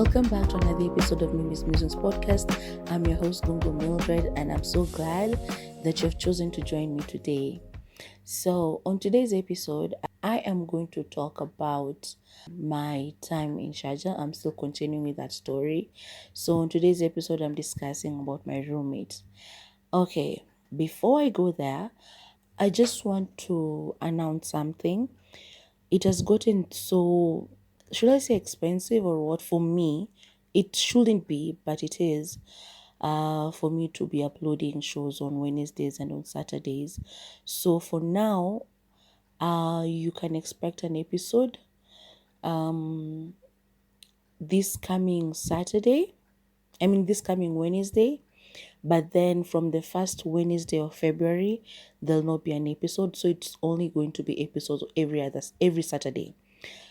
Welcome back to another episode of Musings podcast. I'm your host Gungo Mildred, and I'm so glad that you've chosen to join me today. So, on today's episode, I am going to talk about my time in Sharjah. I'm still continuing with that story. So, on today's episode, I'm discussing about my roommate. Okay, before I go there, I just want to announce something. It has gotten so, should I say expensive or what? For me, it shouldn't be, but it is. For me to be uploading shows on Wednesdays and on Saturdays. So for now, you can expect an episode this coming this coming Wednesday. But then from the first Wednesday of February, there'll not be an episode. So it's only going to be episodes every Saturday.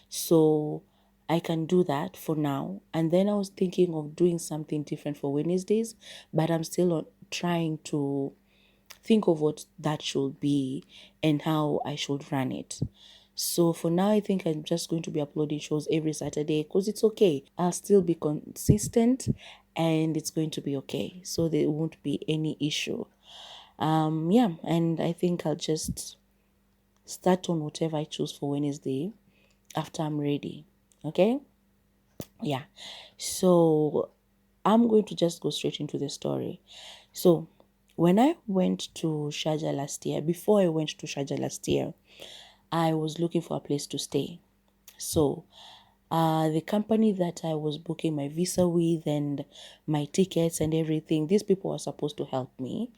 So I can do that for now. And then I was thinking of doing something different for Wednesdays, but I'm still trying to think of what that should be and how I should run it. So for now, I think I'm just going to be uploading shows every Saturday because it's okay. I'll still be consistent and it's going to be okay. So there won't be any issue. And I think I'll just start on whatever I choose for Wednesday after I'm ready. Okay? Yeah. So I'm going to just go straight into the story. So when I went to Sharjah last year, before I went to Sharjah last year, I was looking for a place to stay. So the company that I was booking my visa with and my tickets and everything, these people were supposed to help me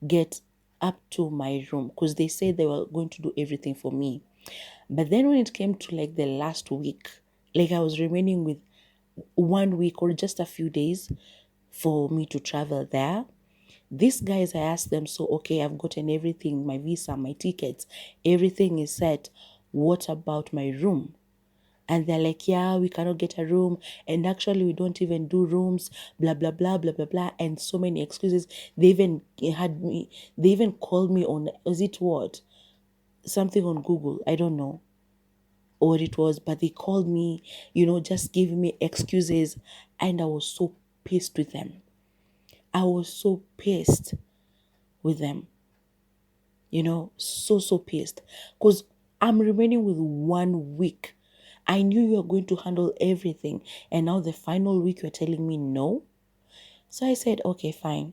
get up to my room because they said they were going to do everything for me. But then when it came to like the last week, like I was remaining with 1 week or just a few days for me to travel there. These guys, I asked them, so, okay, I've gotten everything, my visa, my tickets, everything is set. What about my room? And they're like, yeah, we cannot get a room. And actually, we don't even do rooms, blah, blah, blah, blah, blah, blah. And so many excuses. They even called me on, is it what? Something on Google. I don't know what it was, but they called me, just giving me excuses. And I was so pissed with them. I was so pissed with them. So pissed. Because I'm remaining with 1 week. I knew you were going to handle everything. And now the final week you're telling me no. So I said, okay, fine.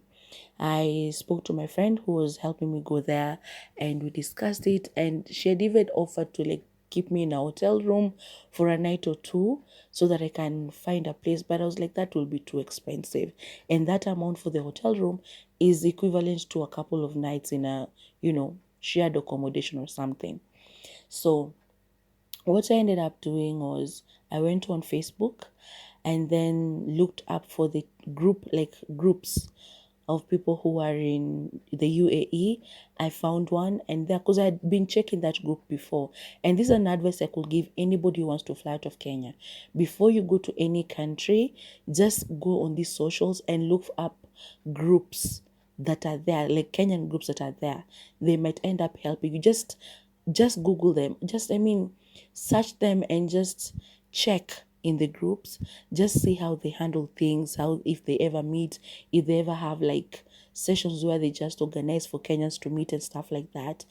I spoke to my friend who was helping me go there and we discussed it. And she had even offered to keep me in a hotel room for a night or two so that I can find a place. But I was like, that will be too expensive. And that amount for the hotel room is equivalent to a couple of nights in a, shared accommodation or something. So what I ended up doing was I went on Facebook and then looked up for the groups of people who are in the UAE. I found one and there, because I had been checking that group before. And this is an advice I could give anybody who wants to fly out of Kenya. Before you go to any country, just go on these socials and look up groups that are there, like Kenyan groups that are there. They might end up helping you. Just Google them. Search them and just check in the groups, just see how they handle things, how if they ever meet, if they ever have sessions where they just organize for Kenyans to meet and stuff like that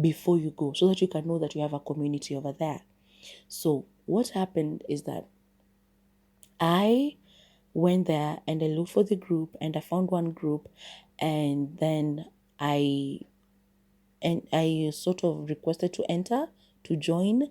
before you go, so that you can know that you have a community over there. So what happened is that I went there and I looked for the group and I found one group, and then I sort of requested to join,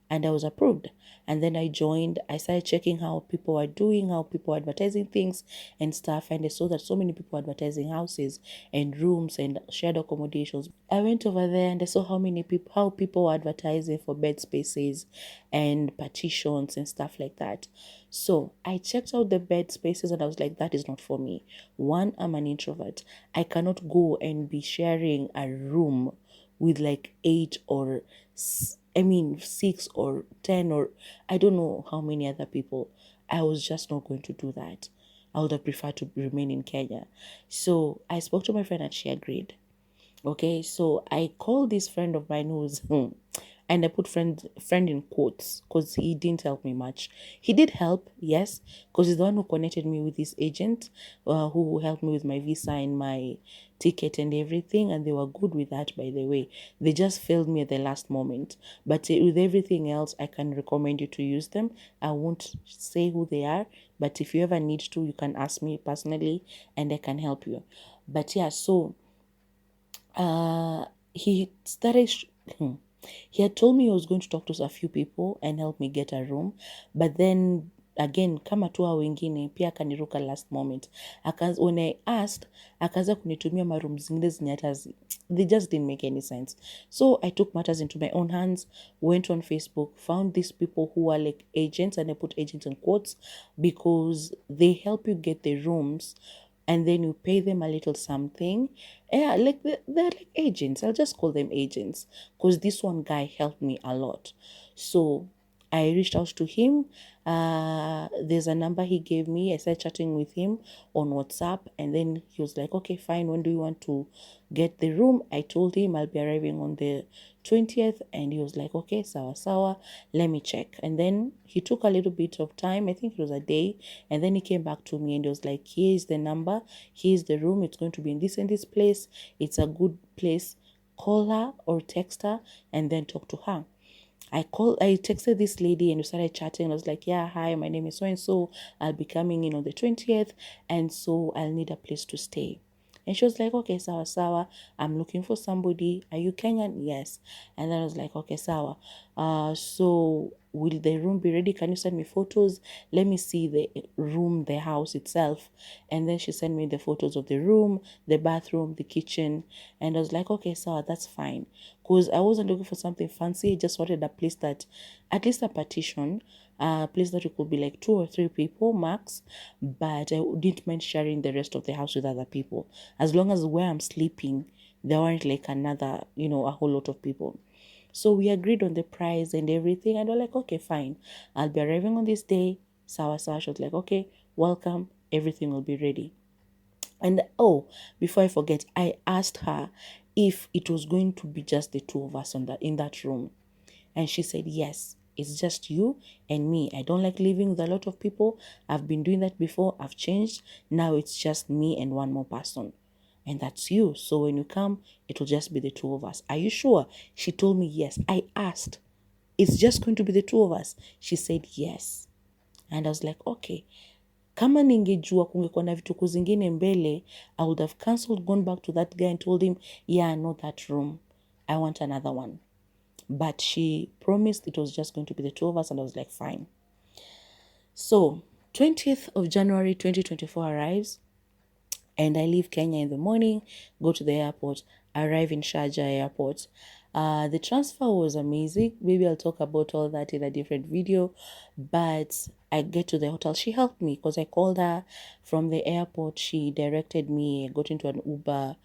and I was approved. And then I joined. I started checking how people are doing, how people are advertising things and stuff. And I saw that so many people are advertising houses and rooms and shared accommodations. I went over there and I saw how people are advertising for bed spaces and partitions and stuff like that. So I checked out the bed spaces and I was like, that is not for me. One, I'm an introvert. I cannot go and be sharing a room with 8 or 6 or 10 or I don't know how many other people. I was just not going to do that. I would have preferred to remain in Kenya. So I spoke to my friend and she agreed. Okay, so I called this friend of mine who's, And I put friend in quotes because he didn't help me much. He did help, yes, because he's the one who connected me with this agent, who helped me with my visa and my ticket and everything, and they were good with that, by the way. They just failed me at the last moment. But with everything else, I can recommend you to use them. I won't say who they are, but if you ever need to, you can ask me personally and I can help you. But yeah, so he started he had told me he was going to talk to a few people and help me get a room, but then again kama tu hao wengine pia akaniruka last moment. When I asked, akaanza kunitumia maroom zingine zenye hata they just didn't make any sense. So I took matters into my own hands, went on Facebook, found these people who are like agents, and I put agents in quotes because they help you get the rooms and then you pay them a little something. Yeah, like they're like agents. I'll just call them agents because this one guy helped me a lot. So I reached out to him. There's a number he gave me. I started chatting with him on WhatsApp, and then he was like, okay, fine. When do you want to get the room? I told him I'll be arriving on the 20th, and he was like, okay, sawa sawa, let me check. And then he took a little bit of time. I think it was a day, and then he came back to me and he was like, here's the number, here's the room, it's going to be in this and this place, it's a good place, call her or text her and then talk to her. I texted this lady and we started chatting. I was like, yeah, hi, my name is so and so. I'll be coming in on the 20th, and so I'll need a place to stay. And she was like, okay, sawa sawa. I'm looking for somebody. Are you Kenyan? Yes. And then I was like, okay, sawa. So will the room be ready? Can you send me photos? Let me see the room, the house itself. And then she sent me the photos of the room, the bathroom, the kitchen. And I was like, okay, sawa, that's fine. Because I wasn't looking for something fancy. I just wanted a place that, at least a partition, a place that it could be like 2 or 3 people max, but I didn't mind sharing the rest of the house with other people. As long as where I'm sleeping, there weren't like another, a whole lot of people. So we agreed on the price and everything, and we're like, okay, fine. I'll be arriving on this day. Sawa sawa. She was like, okay, welcome. Everything will be ready. And before I forget, I asked her if it was going to be just the two of us in that room. And she said, yes, it's just you and me. I don't like living with a lot of people. I've been doing that before. I've changed. Now it's just me and one more person. And that's you. So when you come, it will just be the two of us. Are you sure? She told me yes. I asked, it's just going to be the two of us. She said yes. And I was like, okay. Kama ningejua kungekuwa na vituko zingine mbele, I would have cancelled, gone back to that guy and told him, yeah, not that room. I want another one. But she promised it was just going to be the two of us, and I was like, fine. So 20th of January 2024 arrives, and I leave Kenya in the morning, go to the airport, arrive in Sharjah airport. The transfer was amazing. Maybe I'll talk about all that in a different video. But I get to the hotel. She helped me because I called her from the airport. She directed me. I got into an Uber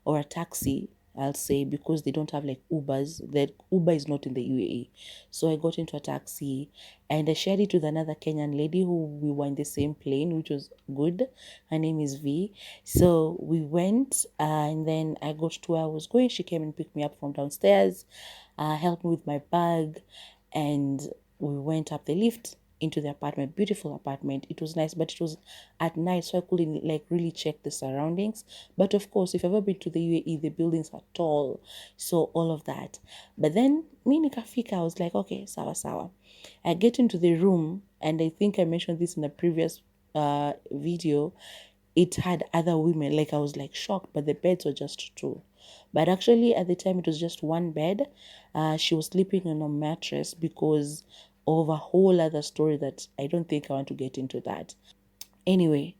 or a taxi, I'll say, because they don't have like Ubers. That Uber is not in the UAE. So I got into a taxi and I shared it with another Kenyan lady who we were in the same plane, which was good. Her name is V. So we went and then I got to where I was going. She came and picked me up from downstairs, helped me with my bag, and we went up the lift into the apartment. Beautiful apartment. It was nice, but it was at night, so I couldn't like really check the surroundings. But of course, if you've ever been to the UAE, the buildings are tall, so all of that. But then me nikafika, I was like, okay, sawa sawa. I get into the room, and I think I mentioned this in a previous video. It had other women. Like, I was like shocked, but the beds were just two. But actually at the time it was just one bed. She was sleeping on a mattress because of a whole other story that I don't think I want to get into that. Anyway,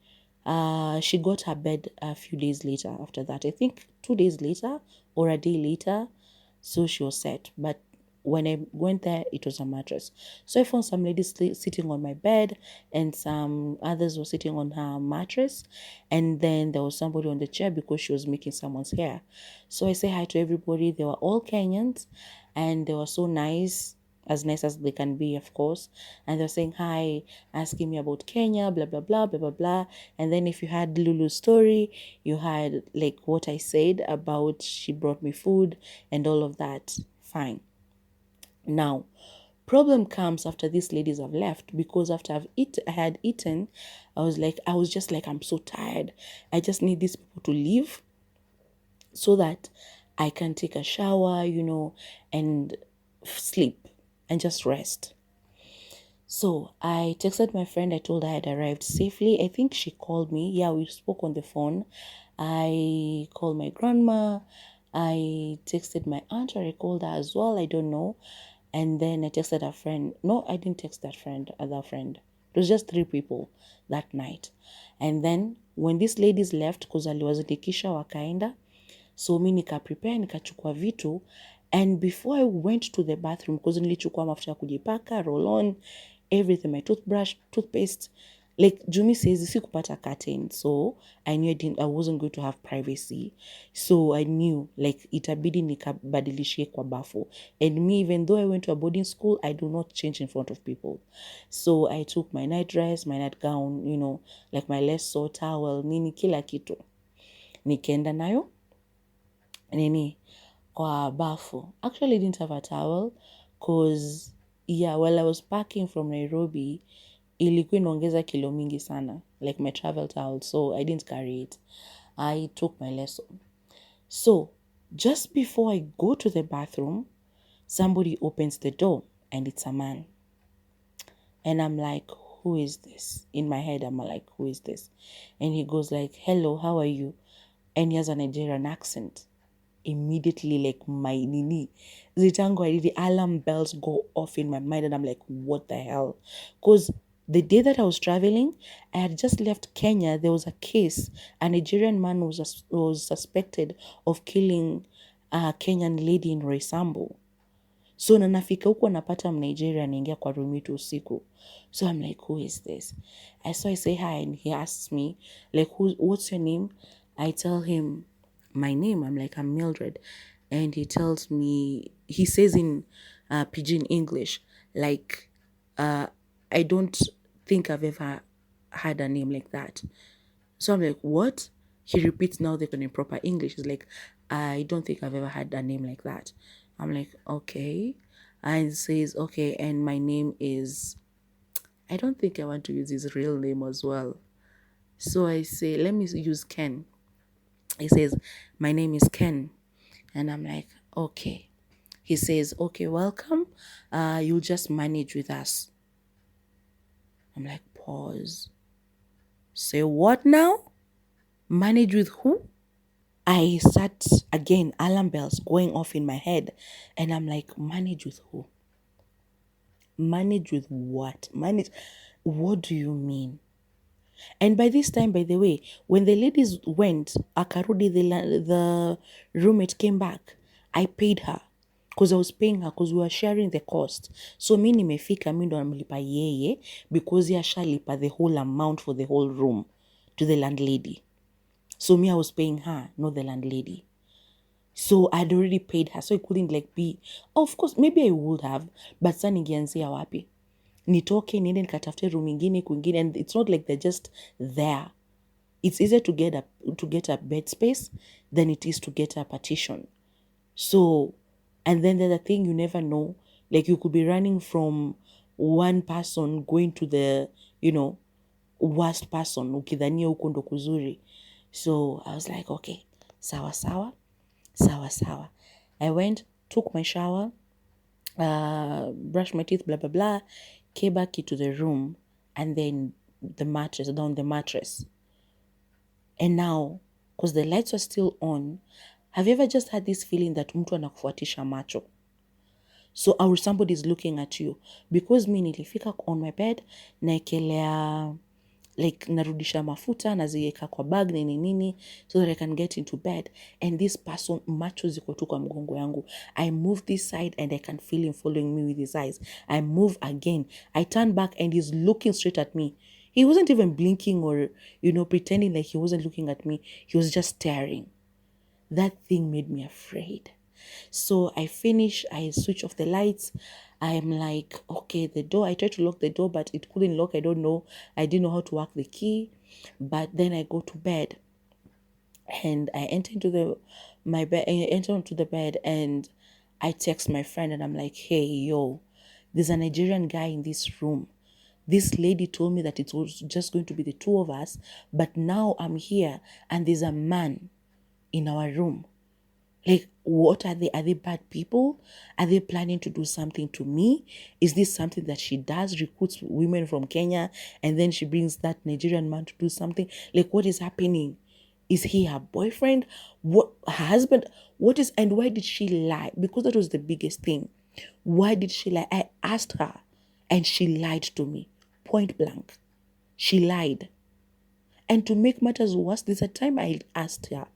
she got her bed a few days later after that. I think 2 days later or a day later. So she was set. But when I went there, it was a mattress. So I found some ladies sitting on my bed and some others were sitting on her mattress. And then there was somebody on the chair because she was making someone's hair. So I say hi to everybody. They were all Kenyans and they were so nice as they can be, of course. And they're saying hi, asking me about Kenya, blah, blah, blah, blah, blah, blah. And then if you had Lulu's story, you had like what I said about she brought me food and all of that. Fine. Now, problem comes after these ladies have left, because after I had eaten, I was just like, I'm so tired. I just need these people to leave so that I can take a shower, and sleep and just rest. So I texted my friend. I told her I had arrived safely. I think she called me. Yeah, we spoke on the phone. I called my grandma. I texted my aunt, or I called her as well. I don't know. And then I texted a friend. No, I didn't text that friend, other friend. It was just 3 people that night. And then when these ladies left, because aliwazitikisha wakaenda, so mi prepare, nikachukua vitu, and before I went to the bathroom, because nilichukua mafuta ya kujipaka, roll on, everything, my toothbrush, toothpaste, like Jumi says, sikupata curtain, so I knew I wasn't going to have privacy. So I knew like itabidi nikabadilishie kwa bafu. And me, even though I went to a boarding school, I do not change in front of people. So I took my night dress, my night gown, like my lesso, towel, nini, kila kitu. Nikaenda nayo nini kwa bafu. Actually, I didn't have a towel because while I was packing from Nairobi, ilikuwa inaongeza kilo mingi sana, like my travel towel, so I didn't carry it. I took my lesson. So just before I go to the bathroom, somebody opens the door and it's a man. And I'm like, who is this? In my head, I'm like, who is this? And he goes like, hello, how are you? And he has a Nigerian accent. Immediately, like my nini zitango, the alarm bells go off in my mind, and I'm like, what the hell? Because the day that I was traveling, I had just left Kenya. There was a case. A Nigerian man was suspected of killing a Kenyan lady in Roysambu. So na nafika huko napata Nigeria anaingia kwa room yetu usiku. So I'm like, who is this? I say hi, and he asks me like, what's your name? I tell him my name. I'm like, I'm Mildred. And he tells me, he says in pidgin English, like, I don't think I've ever had a name like that. So I'm like, what? He repeats now that in proper English. He's like, I don't think I've ever had a name like that. I'm like, okay. And says, okay, and my name is, I don't think I want to use his real name as well. So I say, let me use Ken. He says, my name is Ken. And I'm like, okay. He says, okay, welcome. You'll just manage with us. I'm like, pause. Say what now? Manage with who? I start again, alarm bells going off in my head. And I'm like, manage with who? Manage with what? What do you mean? And by this time, by the way, when the ladies went, Akarudi, the roommate came back. I paid her because I was paying her because we were sharing the cost. So mi nimefika, mi ndo namlipa yeye because ya shalipa the whole amount for the whole room to the landlady. So me, I was paying her, not the landlady. So I'd already paid her, so it couldn't like be. Of course, maybe I would have, but sa ningeanzia wapi? Nitoke niende nikatafute room ingine kwingine, and it's not like they're just there. It's easier to get a bed space than it is to get a partition. So, and then the other thing, you never know, like you could be running from one person going to the, worst person, ukidhania huko ndo kuzuri. So I was like, okay, sawa sawa. I went, took my shower, brushed my teeth, blah blah blah, came back into the room, and then down the mattress. And now, because the lights were still on, have you ever just had this feeling that mtu anakufuatisha macho? So somebody's looking at you. Because mi nilifika on my bed, naekelea, like narudisha mafuta, naziweka kwa bag nini, so that I can get into bed. And this person, macho ziko tu kwa mgongo yangu. I move this side and I can feel him following me with his eyes. I move again. I turn back and he's looking straight at me. He wasn't even blinking or, pretending like he wasn't looking at me. He was just staring. That thing made me afraid. So I switch off the lights. I'm like, okay, the door. I tried to lock the door, but it couldn't lock. I don't know. I didn't know how to work the key. But then I go to bed. And I enter into my bed. I enter onto the bed and I text my friend and I'm like, hey, yo, there's a Nigerian guy in this room. This lady told me that it was just going to be the two of us, but now I'm here and there's a man in our room. Like, what are they? Are they bad people? Are they planning to do something to me? Is this something that she does, recruits women from Kenya, and then she brings that Nigerian man to do something? Like, what is happening? Is he her boyfriend? What, her husband? What is, and why did she lie? Because that was the biggest thing. Why did she lie? I asked her and she lied to me, point blank. She lied. And to make matters worse, there's a time I asked her,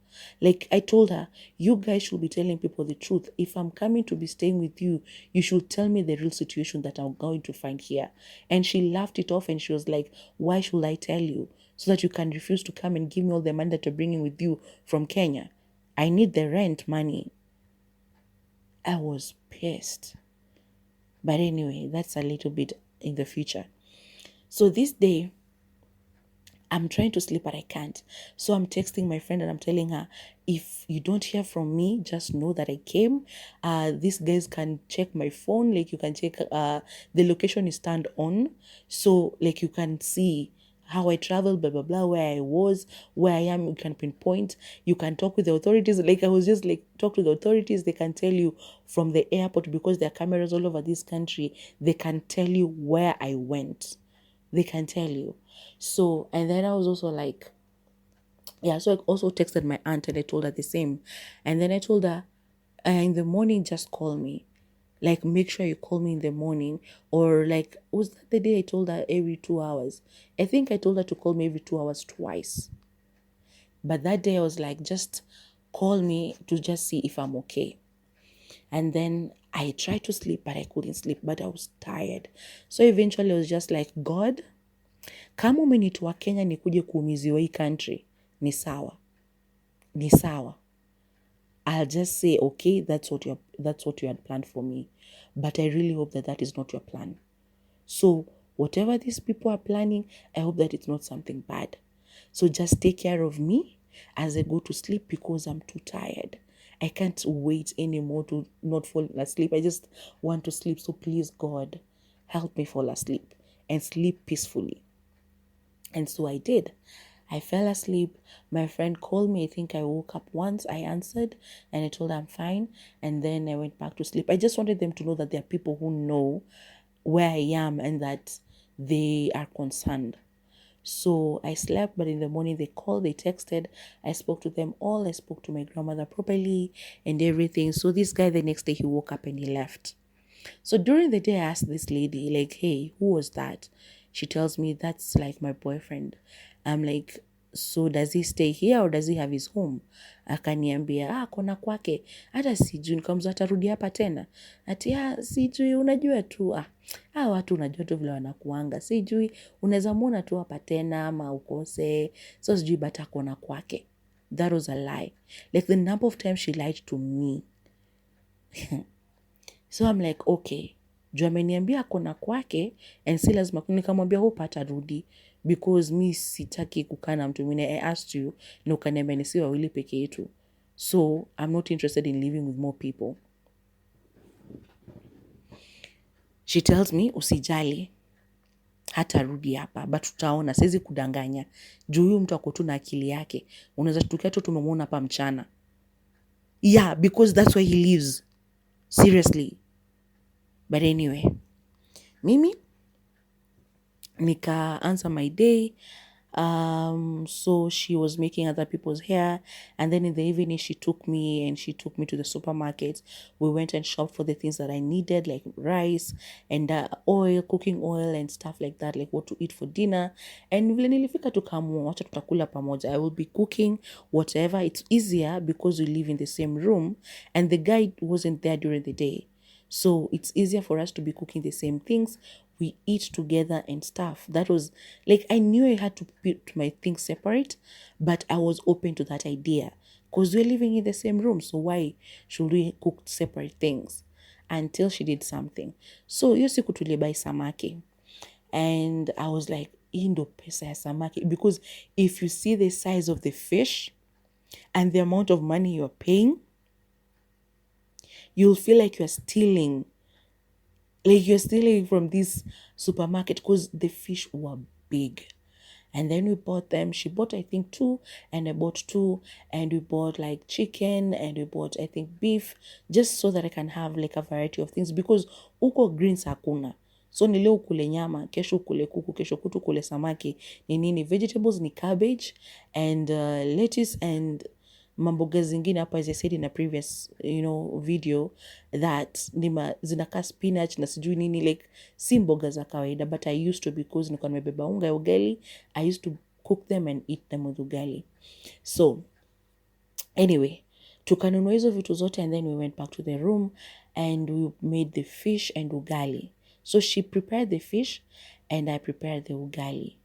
like I told her, you guys should be telling people the truth. If I'm coming to be staying with you, you should tell me the real situation that I'm going to find here. And she laughed it off and she was like, why should I tell you? So that you can refuse to come and give me all the money that you're bringing with you from Kenya. I need the rent money. I was pissed. But anyway, that's a little bit in the future. So this day, I'm trying to sleep, but I can't. So I'm texting my friend and I'm telling her, if you don't hear from me, just know that I came. These guys can check my phone. Like you can check, the location is turned on. So like you can see how I traveled, blah, blah, blah, where I was, where I am. You can pinpoint. You can talk with the authorities. Like I was just like, talk to the authorities. They can tell you from the airport, because there are cameras all over this country. They can tell you where I went. They can tell you. So, and then I was also like, yeah, so I also texted my aunt and I told her the same. And then I told her, in the morning, just call me. Like, make sure you call me in the morning. Or like, was that the day I told her every 2 hours? I think I told her to call me every 2 hours twice. But that day I was like, just call me to just see if I'm okay. And then I tried to sleep, but I couldn't sleep, but I was tired. So eventually I was just like, God, kama umenitoa Kenya nikuje kuumiziwa hii country, ni sawa. Ni sawa. I'll just say, okay, that's what you had planned for me. But I really hope that that is not your plan. So whatever these people are planning, I hope that it's not something bad. So just take care of me as I go to sleep, because I'm too tired. I can't wait anymore to not fall asleep. I just want to sleep. So please, God, help me fall asleep and sleep peacefully. And so I did. I fell asleep. My friend called me. I think I woke up once. I answered and I told her I'm fine. And then I went back to sleep. I just wanted them to know that there are people who know where I am and that they are concerned. So I slept, but in the morning they called, they texted. I spoke to them all. I spoke to my grandmother properly and everything. So this guy, the next day, he woke up and he left. So during the day, I asked this lady, like, hey, who was that? She tells me, that's like my boyfriend. I'm like, so does he stay here or does he have his home? Akaniambia, kona kwake. Hata sijui, nikamwambia atarudi hapa tena. Ati, sijui, unajua tu, watu unajua tu vile wanakuanga. Sijui, unaweza muona tu hapa tena ama ukose. So sijui, but akona kwake. That was a lie. Like the number of times she lied to me. So I'm like, okay, juu ameniambia akona kwake and si lazima, nikamwambia hope atarudi, because mi sitaki kukaa na mtu mwingine. I asked you na ukaniambia ni si wawili peke yetu, so I'm not interested in living with more people. She tells me, usijali, hatarudi hapa, but tutaona, siwezi kudanganya juu huyu mtu ako tu na akili yake. Unaweza tukia tu tumemwona hapa mchana. Yeah, because that's where he lives. Seriously. But anyway, mimi nika answer my day. So she was making other people's hair, and then in the evening she took me to the supermarket. We went and shopped for the things that I needed, like rice and oil, cooking oil and stuff like that, like what to eat for dinner. And vile nilifika tukaamua wacha tutakula pamoja. I will be cooking whatever. It's easier because we live in the same room and the guy wasn't there during the day. So it's easier for us to be cooking the same things. We eat together and stuff. That was like, I knew I had to put my things separate, but I was open to that idea because we're living in the same room. So why should we cook separate things? Until she did something. So hiyo siku tulibuy samaki. And I was like, hii ndo pesa ya samaki. Because if you see the size of the fish and the amount of money you're paying, you'll feel like you're stealing from this supermarket, because the fish were big. And then we bought them. She bought, I think, two, and I bought two, and we bought like chicken, and we bought, I think, beef, just so that I can have like a variety of things, because uko greens hakuna. So ni leo ukule nyama, kesho ukule kuku, kesho kutu kule samaki, ni nini. Vegetables ni cabbage and lettuce and mamboga zingine hapa, as I said in a previous video, that zinaka spinach na sijui nini, like si mboga za kawaida, but I used to, because nilikuwa nimebeba unga ya ugali, I used to cook them and eat them with ugali. So anyway, tukanunua hizo vitu zote, and then we went back to the room and we made the fish and ugali. So she prepared the fish and I prepared the ugali,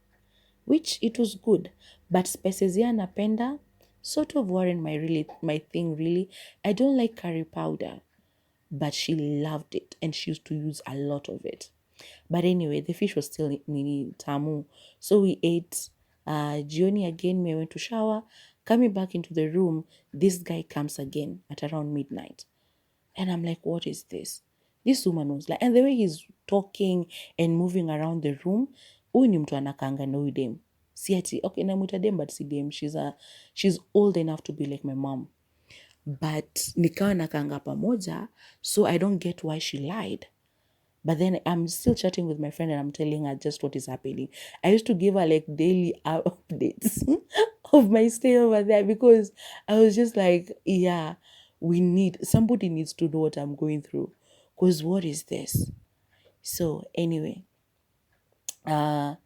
which it was good, but spices ya napenda sort of weren't my thing really. I don't like curry powder, but she loved it and she used to use a lot of it. But anyway, the fish was still nini tamu. So we ate jioni again. We went to shower. Coming back into the room, this guy comes again at around midnight. And I'm like, what is this? This woman was like, and the way he's talking and moving around the room, huyu ni mtu anakanga na huyu dem. Si ati, okay, namuita dem, but si dem. She's old enough to be like my mom. But nikawa nakanga pamoja, so I don't get why she lied. But then I'm still chatting with my friend and I'm telling her just what is happening. I used to give her like daily updates of my stay over there, because I was just like, yeah, somebody needs to know what I'm going through. Because what is this? So anyway, the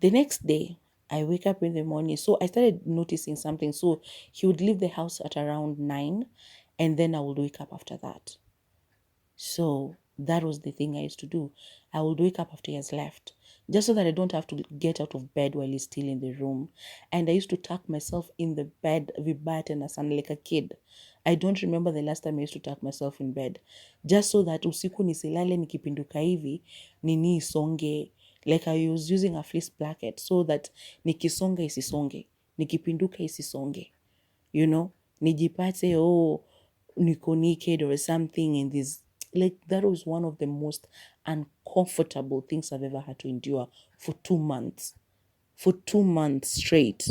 next day, I wake up in the morning. So I started noticing something. So he would leave the house at around 9, and then I would wake up after that. So that was the thing I used to do. I would wake up after he has left, just so that I don't have to get out of bed while he's still in the room. And I used to tuck myself in the bed vibaya and sound like a kid. I don't remember the last time I used to tuck myself in bed, just so that usiku nisilale nikipinduka hivi nini isonge. Like I was using a fleece blanket so that nikisonga isisonge, nikipinduka isisonge, nijipate niko naked or something in this. Like that was one of the most uncomfortable things I've ever had to endure for 2 months. For 2 months straight.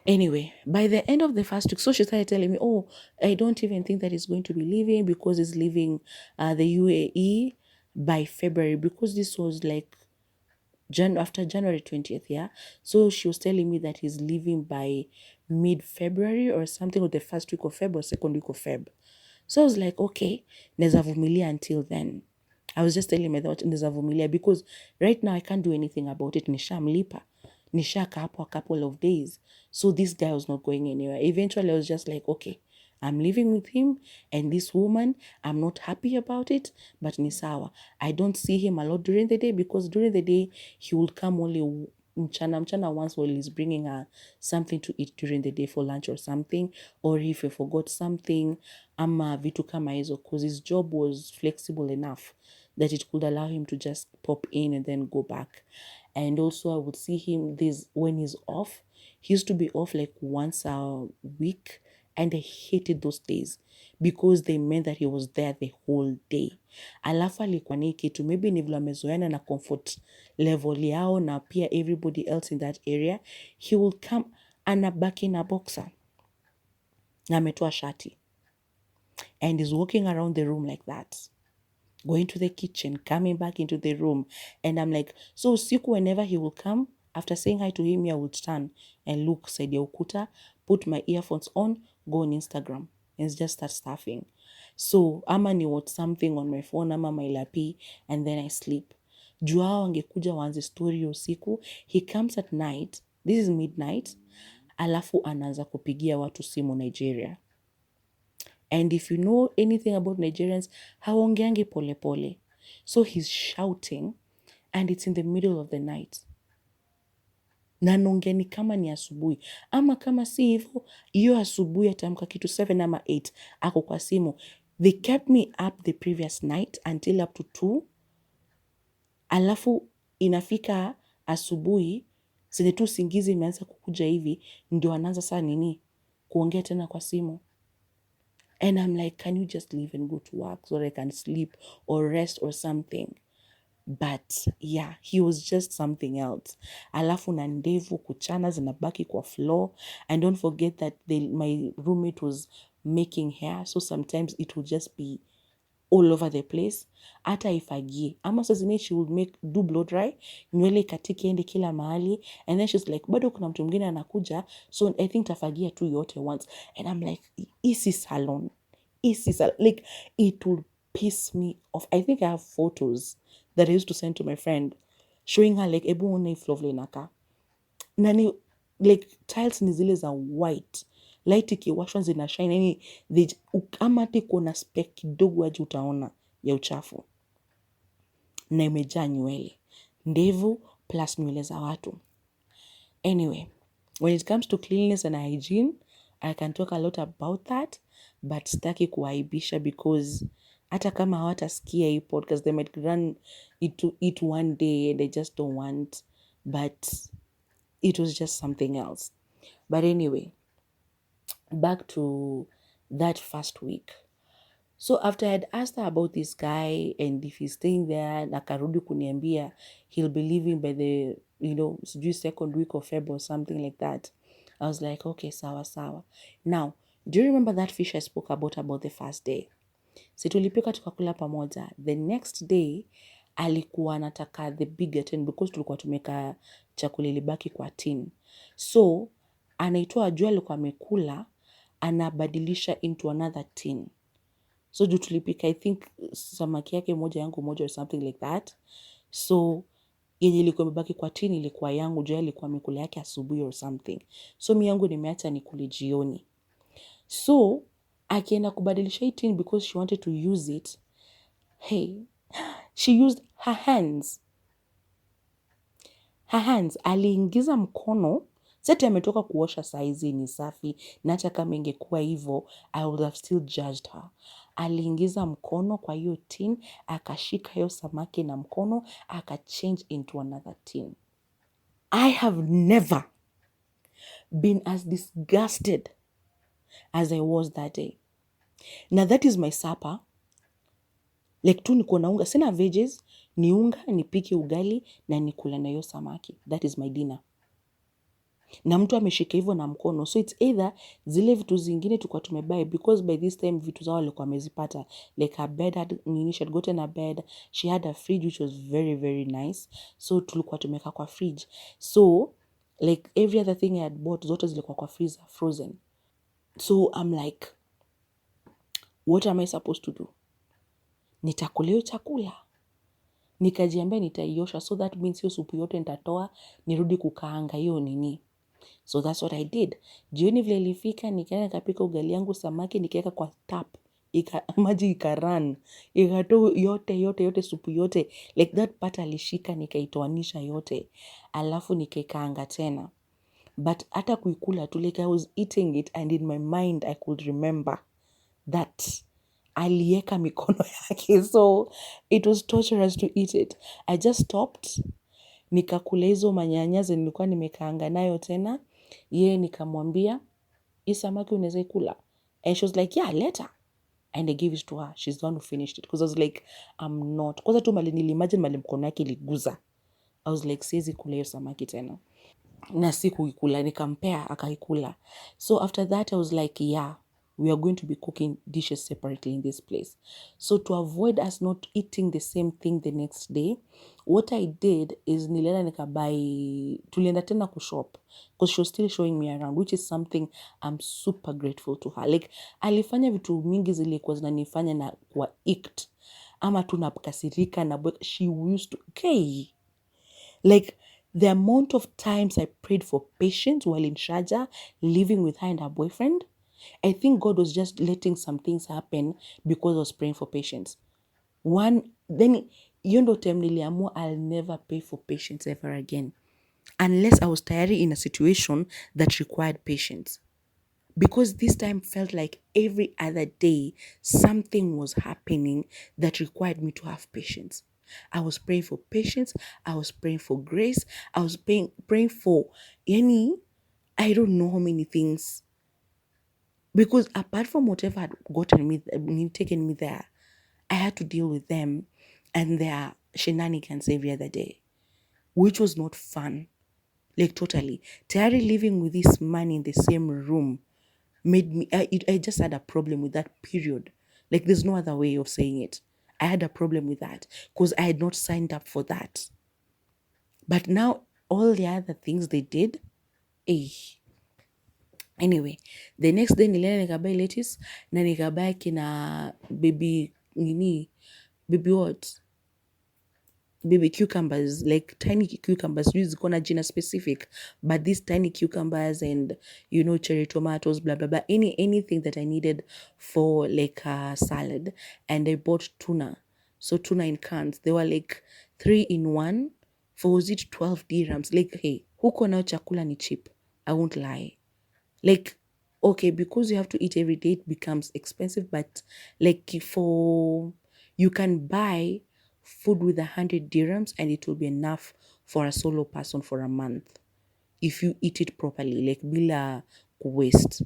Anyway, by the end of the first week, so she started telling me, oh, I don't even think that he's going to be leaving, because he's leaving the UAE by February, because this was like after January 20th, yeah? So she was telling me that he's leaving by mid-February or something, or the first week of Feb or second week of Feb. So I was like, okay, neza vumilia until then. I was just telling myself neza vumilia, because right now I can't do anything about it. Nishamlipa. Nishaka hapo a couple of days. So this guy was not going anywhere. Eventually I was just like, okay, I'm living with him and this woman, I'm not happy about it, but ni sawa. I don't see him a lot during the day, because during the day he will come only mchana once while he's bringing her something to eat during the day for lunch or something, or if he forgot something, ama vitu kama hizo, because his job was flexible enough that it could allow him to just pop in and then go back. And also I would see him when he's off. He used to be off like once a week, and I hated those days, because they meant that he was there the whole day. Alafu alikuwa na kitu, maybe ni vile amezoeana na comfort level yao na pia everybody else in that area. He will come anabaki na boxer na ametoa shati, and is walking around the room like that, going to the kitchen, coming back into the room. And I'm like, so usiku, whenever he will come, after saying hi to him, I would turn and look side ya ukuta, put my earphones on, go on Instagram, and just start stuffing. So ama ni watch something on my phone, ama my lapi, and then I sleep. Juu hao wangekuja waanze story usiku. He comes at night, this is midnight, alafu anaanza kupigia watu simu Nigeria. And if you know anything about Nigerians, haongeangi pole pole. So he's shouting, and it's in the middle of the night. Na anaongea ni kama ni asubuhi. Ama kama si hivyo, hiyo asubuhi atamka kitu 7 ama 8, ako kwa simu. They kept me up the previous night until up to 2. Alafu inafika asubuhi, zenye tu usingizi imeanza kukuja hivi, ndio anaanza saa nini kuongea tena kwa simu. And I'm like, can you just leave and go to work so that I can sleep or rest or something? But yeah, he was just something else. Alafu na ndevu kuchana zinabaki kwa floor. And don't forget that my roommate was making hair. So sometimes it would just be all over the place. Hata ifagie. Ama saa zingine she would do blow dry. Nywele ikatike ende kila mahali. And then she's like, bado kuna mtu mwingine anakuja. So I think tafagia tu yote once. And I'm like, isi salon. Like, it would piss me off. I think I have photos that I used to send to my friend showing her like, ebu one floor vile inakaa. Nani, like tiles ni zile za white. Light ikiwashwa zina shine. Yani, ama hata kuna speck kidogo aje utaona ya uchafu. Na imejaa nywele. Ndevu plus nywele za watu. Anyway, when it comes to cleanliness and hygiene, I can talk a lot about that, but sitaki kuaibisha because hata kama hawatasikia hii podcast, they might run into it one day and they just don't want, but it was just something else. But anyway, back to that first week. So after I had asked her about this guy and if he's staying there, nakarudi kuniambia he'll be leaving by the, sijui second week of Feb or something like that. I was like, okay, sawa sawa. Now, do you remember that fish I spoke about the first day? Si tulipika tukakula pamoja. The next day, alikuwa anataka the bigger tin because tulikuwa tumeka chakula ilibaki kwa tin. So, anaitoa juu alikuwa amekula, anabadilisha into another tin. So juu tulipika, I think samaki yake moja yangu moja or something like that. So yenye ilikuwa imebaki kwa tini ilikuwa yangu, juu alikuwa amekula yake asubuhi or something. So mi yangu nimeacha nikule jioni. So akienda kubadilisha hii tini because she wanted to use it. Hey, she used her hands. Her hands. Aliingiza mkono. Seti ametoka kuosha saizi ni safi. Na hata kama ingekuwa hivyo, I would have still judged her. Aliingiza mkono kwa hiyo tin, akashika hiyo samaki na mkono, akachange into another tin. I have never been as disgusted as I was that day. Now that is my supper. Like tu niko na unga, sina veggies, ni unga, nipike ugali, na nikula na hiyo samaki. That is my dinner. Na mtu ameshika hivyo na mkono. So it's either zile vitu zingine tulikuwa tumebuy because by this time vitu zao walikuwa wamezipata. Like her bed she had gotten a bed. She had a fridge which was very, very nice. So tulikuwa tumeka kwa fridge. So like every other thing I had bought zote zilikuwa kwa freezer, frozen. So I'm like, what am I supposed to do? Nitakula hiyo chakula. Nikajiambia nitaiosha. So that means hiyo supu yote nitatoa nirudi kukaanga hiyo nini. So that's what I did. Jioni vile ilifika, nikaenda nikapika ugali yangu samaki, nikaeka kwa tap. Maji ikaran. Ikatoa yote, supu yote. Like that part alishika, nikaitoanisha yote. Alafu nikaikaanga tena. But hata kuikula tu, like I was eating it and in my mind I could remember that alieka mikono yake. So it was torturous to eat it. I just stopped. Nikakula hizo manyanya zenye nilikuwa nimekaanga nayo tena. Yeye nikamwambia, hii samaki unaweza ikula? And she was like, yeah, later. And I gave it to her. She's the one who finished it. Because I was like, I'm not. Kwanza tu nilimagine mali mkono yake iliguza. I was like, siwezi kula hiyo samaki tena. Na sikuikula, nikampea, akaikula. So after that, I was like, yeah, we are going to be cooking dishes separately in this place. So to avoid us not eating the same thing the next day, what I did is tulienda tena kushop because she was still showing me around, which is something I'm super grateful to her. Like, alifanya vitu mingi zilikuwa zinanifanya na kwa icked. Ama tu nakasirika na she used to, okay. Like, the amount of times I prayed for patience while in Sharjah, living with her and her boyfriend, I think God was just letting some things happen because I was praying for patience. Then, hiyo ndo time niliamua I'll never pay for patience ever again. Unless I was tayari in a situation that required patience. Because this time felt like every other day, something was happening that required me to have patience. I was praying for patience. I was praying for grace. I was praying for I don't know how many things. Because apart from whatever had taken me there, I had to deal with them and their shenanigans every other day, which was not fun. Like totally. Tayari living with this man in the same room made me, I just had a problem with that period. Like there's no other way of saying it. I had a problem with that because I had not signed up for that. But now all the other things they did, eh. Anyway, the next day nilienda nikabuy lettuce na nikabuy kina baby nini, baby what? Baby cucumbers, like tiny cucumbers. Use gonna gina specific, but these tiny cucumbers and cherry tomatoes, blah blah blah. Anything that I needed for like a salad, and I bought tuna. So tuna in cans. They were like 3 in 1 for, was it 12 dirhams? Like hey, huko nao chakula ni cheap. I won't lie. Like, okay, because you have to eat every day, it becomes expensive. But like you can buy food with 100 dirhams and it will be enough for a solo person for a month if you eat it properly, like bila waste.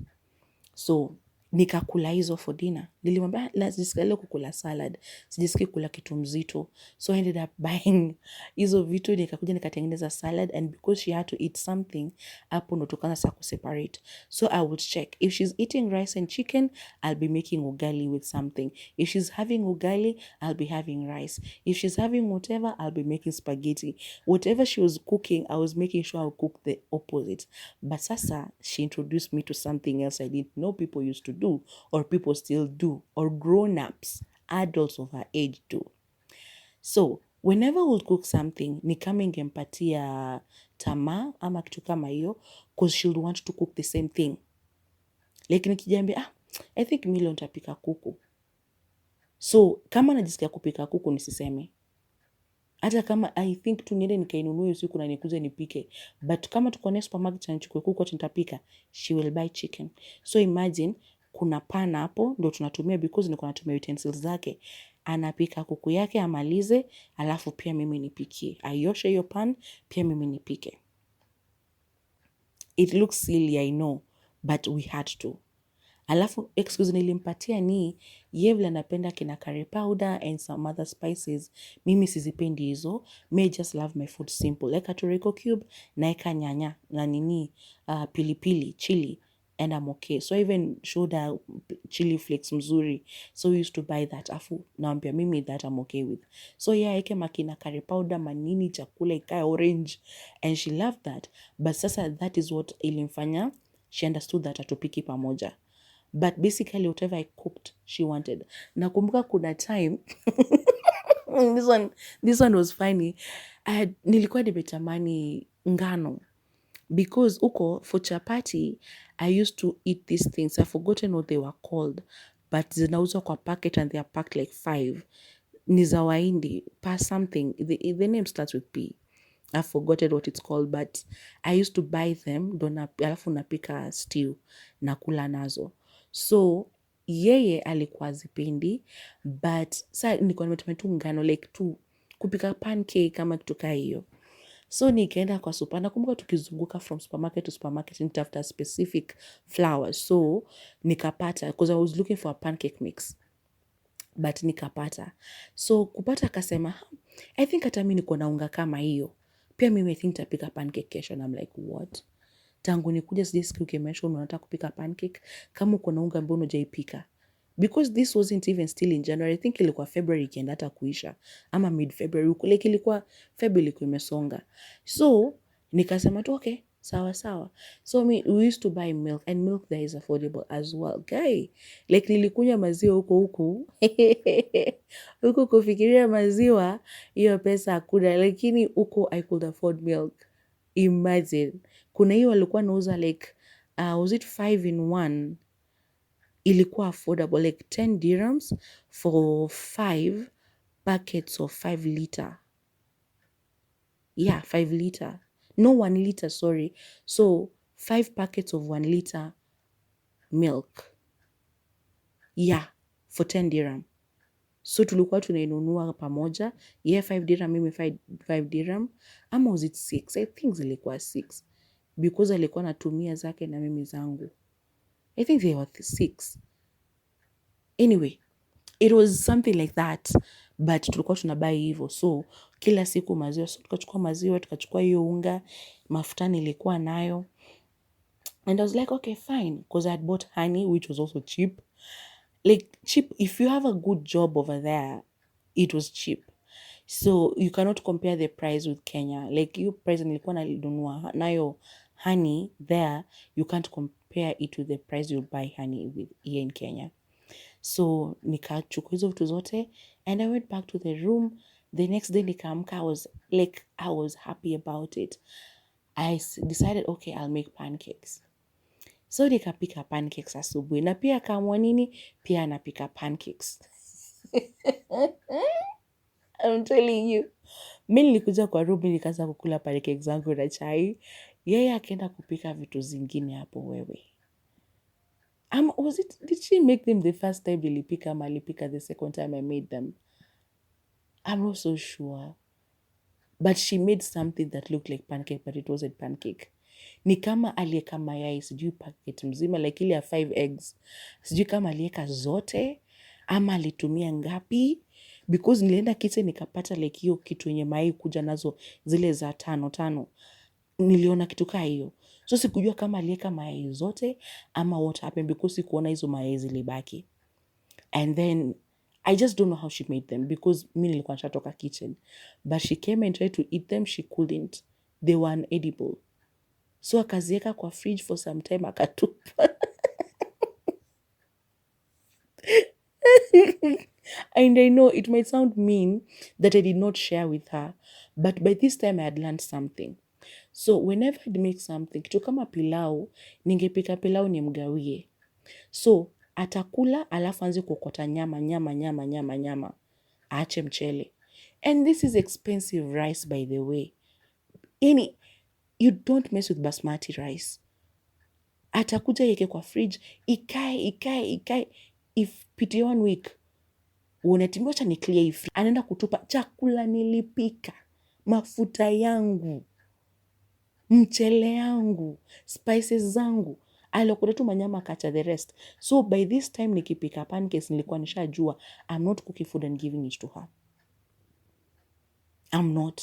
So nikakula hizo for dinner. Nilimwambia leo kukula salad, sijisikii kula kitu mzito. So I ended up buying hizo vitu, nikakuja nikatengeneza salad, and because she had to eat something, hapo ndo tukaanza sasa kuseparate. So I would check if she's eating rice and chicken, I'll be making ugali with something. If she's having ugali, I'll be having rice. If she's having whatever, I'll be making spaghetti. Whatever she was cooking, I was making sure I'll cook the opposite. But sasa she introduced me to something else I didn't know people used to do, or people still do, or grown-ups, adults of her age do. So whenever we'll cook something, ni kama ingempatia tamaa ama kitu kama hiyo, because she'll want to cook the same thing. Like nikijiambia, I think Millie nitapika kuku. So kama najisikia kupika kuku nisiseme. Hata kama I think tu niende nikainunue usiku na nikuje nipike. But kama tuko na supermarket na nichukue kuku nitapika, she will buy chicken. So imagine kuna pan hapo ndio tunatumia because niko natumia utensils zake. Anapika kuku yake amalize, alafu pia mimi nipikie. Aioshe hiyo pan, pia mimi nipike. It looks silly, I know, but we had to. Alafu excuse nilimpatia ni yeye vile anapenda kina curry powder and some other spices. Mimi sizipendi hizo. May just love my food simple. Like a Toriko cube, naeka nyanya na nini, pilipili, chili, and I'm okay. So I even showed her chili flakes mzuri. So we used to buy that. Afu naambia mimi that I'm okay with. So yeah, eke makina curry powder, manini, chakula ikae orange, and she loved that. But sasa that is what ilimfanya she understood that atupiki pamoja. But basically whatever I cooked, she wanted. Nakumbuka kuna time, this one was funny. Nilikuwa nimetamani ngano. Because uko, for chapati, I used to eat these things. I've forgotten what they were called. But zinauzwa kwa packet and they are packed like 5. Ni za Wahindi, pa something. The name starts with P. I've forgotten what it's called, but I used to buy them. Alafu napika stew, nakula nazo. So yeye alikuwa hazipendi, but sa nilikuwa nimetumia tu ngano like tu kupika pancake kama kitu kaa hiyo. So nikaenda kwa nakumbuka tukizunguka from supermarket to supermarket nitafuta specific flour. So nikapata, because I was looking for a pancake mix, but nikapata. So kupata akasema, I think hata mimi niko na unga kama hiyo. Pia mimi I think nitapika pancake kesho. And I'm like, what? Tangu nikuja sijasikia ukimention unataka kupika pancake kama uko na unga ambao hujaipika. Because this wasn't even still in January. I think ilikuwa February ikienda hata kuisha. Ama mid-February. Like ilikuwa February ilikuwa imesonga. So nikasema tu okay, sawa. So we used to buy milk, and milk there is affordable as well. Guy, like nilikunywa maziwa huko. Huko kufikiria maziwa, hiyo pesa hakuna. Lakini huko I could afford milk. Imagine. Kuna hiyo walikuwa nauza like, was it 5 in 1? Ilikuwa affordable, like 10 dirhams for 5 packets of 5 liter. Yeah, 5 liter. No, 1 liter, sorry. So 5 packets of 1 liter milk. Yeah, for 10 dirham. So tulikuwa tunainunua pamoja. Yeah, 5 dirham, mimi 5 dirham. Ama was it 6? I think zilikuwa 6. Because alikuwa natumia zake na mimi zangu. I think they were 6. Anyway, it was something like that, but tulikuwa tunabai hivyo, so kila siku maziwa, so tukachukua maziwa, tukachukua hiyo unga, mafuta nilikuwa nayo, and I was like, okay fine, because I had bought honey which was also cheap. Like cheap, if you have a good job over there, it was cheap. So you cannot compare the price with Kenya. Like you price nilikuwa nanunua nayo honey there, you can't compare it with the price you buy honey with here in Kenya. So nikachukua hizo vitu zote and I went back to the room. The next day nikaamka, I was happy about it. I decided, okay, I'll make pancakes. So nikapika pancakes asubuhi, na pia akaamua nini, pia anapika pancakes. I'm telling you. Mi nilikuja kwa room nikaanza kukula pancakes zangu na chai. Yeye akaenda kupika vitu zingine hapo wewe. Did she make them the first time nilipika ama alipika the second time I made them? I'm not so sure. But she made something that looked like pancake, but it wasn't pancake. Ni kama alieka mayai, sijui packet mzima, like ile ya 5 eggs. Sijui kama alieka zote, ama alitumia ngapi. Because nilienda kitchen nikapata like hiyo kitu yenye mayai kuja nazo zile za 5. Niliona kitu kaa hiyo. So sikujua kama alieka mayai zote, ama what happened, because sikuona hizo mayai zilibaki. And then I just don't know how she made them, because mi nilikuwa nishatoka kitchen. But she came and tried to eat them, she couldn't. They were unedible. So akazieka kwa fridge for some time, akatupa. And I know it might sound mean that I did not share with her, but by this time I had learned something. So whenever I'd make something, kitu kama pilau, ningepika pilau nimgawie. So atakula alafu anze kuokota nyama, aache mchele. And this is expensive rice, by the way. You don't mess with basmati rice. Atakuja yeke kwa fridge, ikae. If pity 1 week, unatimbocha ni clear if anaenda kutupa chakula nilipika, mafuta yangu, mchele yangu, spices zangu. Alikuwa tu manyama akacha the rest. So by this time nikipika pancakes nilikuwa nishajua I'm not cooking food and giving it to her. I'm not.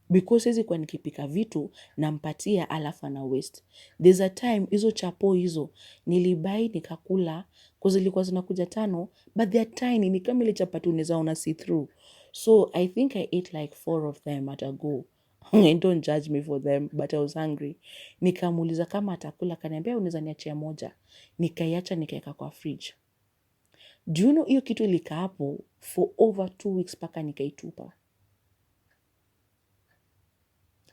Because hizi kwa nikipika vitu nampatia alafu ana waste. There's a time hizo chapo hizo nilibai nikakula, cause ilikuwa zinakuja 5, but they are tiny, ni kama ile chapati unaweza ona see through. So I think I ate like 4 of them at a go. And don't judge me for them, but I was hungry. Nikamuuliza kama atakula, kaniambia unaweza niachia moja. Nikaiacha nikaeka kwa fridge. Do you know hiyo kitu ilikaa hapo for over 2 weeks paka nikaitupa.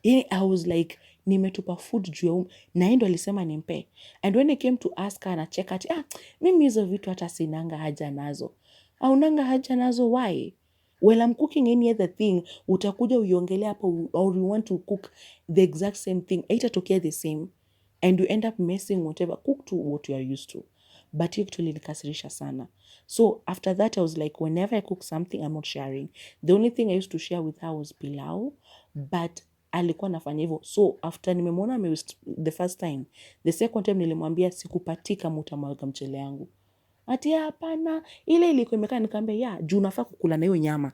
I was like, nimetupa food juu ya na yeye ndo alisema nimpe. And when I came to ask her, anacheka ati, mimi hizo vitu hata sinanga haja nazo. Haunanga haja nazo, why? Well, I'm cooking any other thing, utakuja uiongelea hapo, or you want to cook the exact same thing, haitatokea the same, and you end up messing whatever. Cook to what you are used to. But hiyo kitu ilikasirisha sana. So after that I was like, whenever I cook something, I'm not sharing. The only thing I used to share with her was pilau, but alikuwa nafanya hivyo. So after nimemwona the first time, the second time nilimwambia sikupatika mutamwaga mchele yangu. Ati hapana, ile ilikuwa imekaa, nikamwambia juu unafaa kukula na hiyo nyama.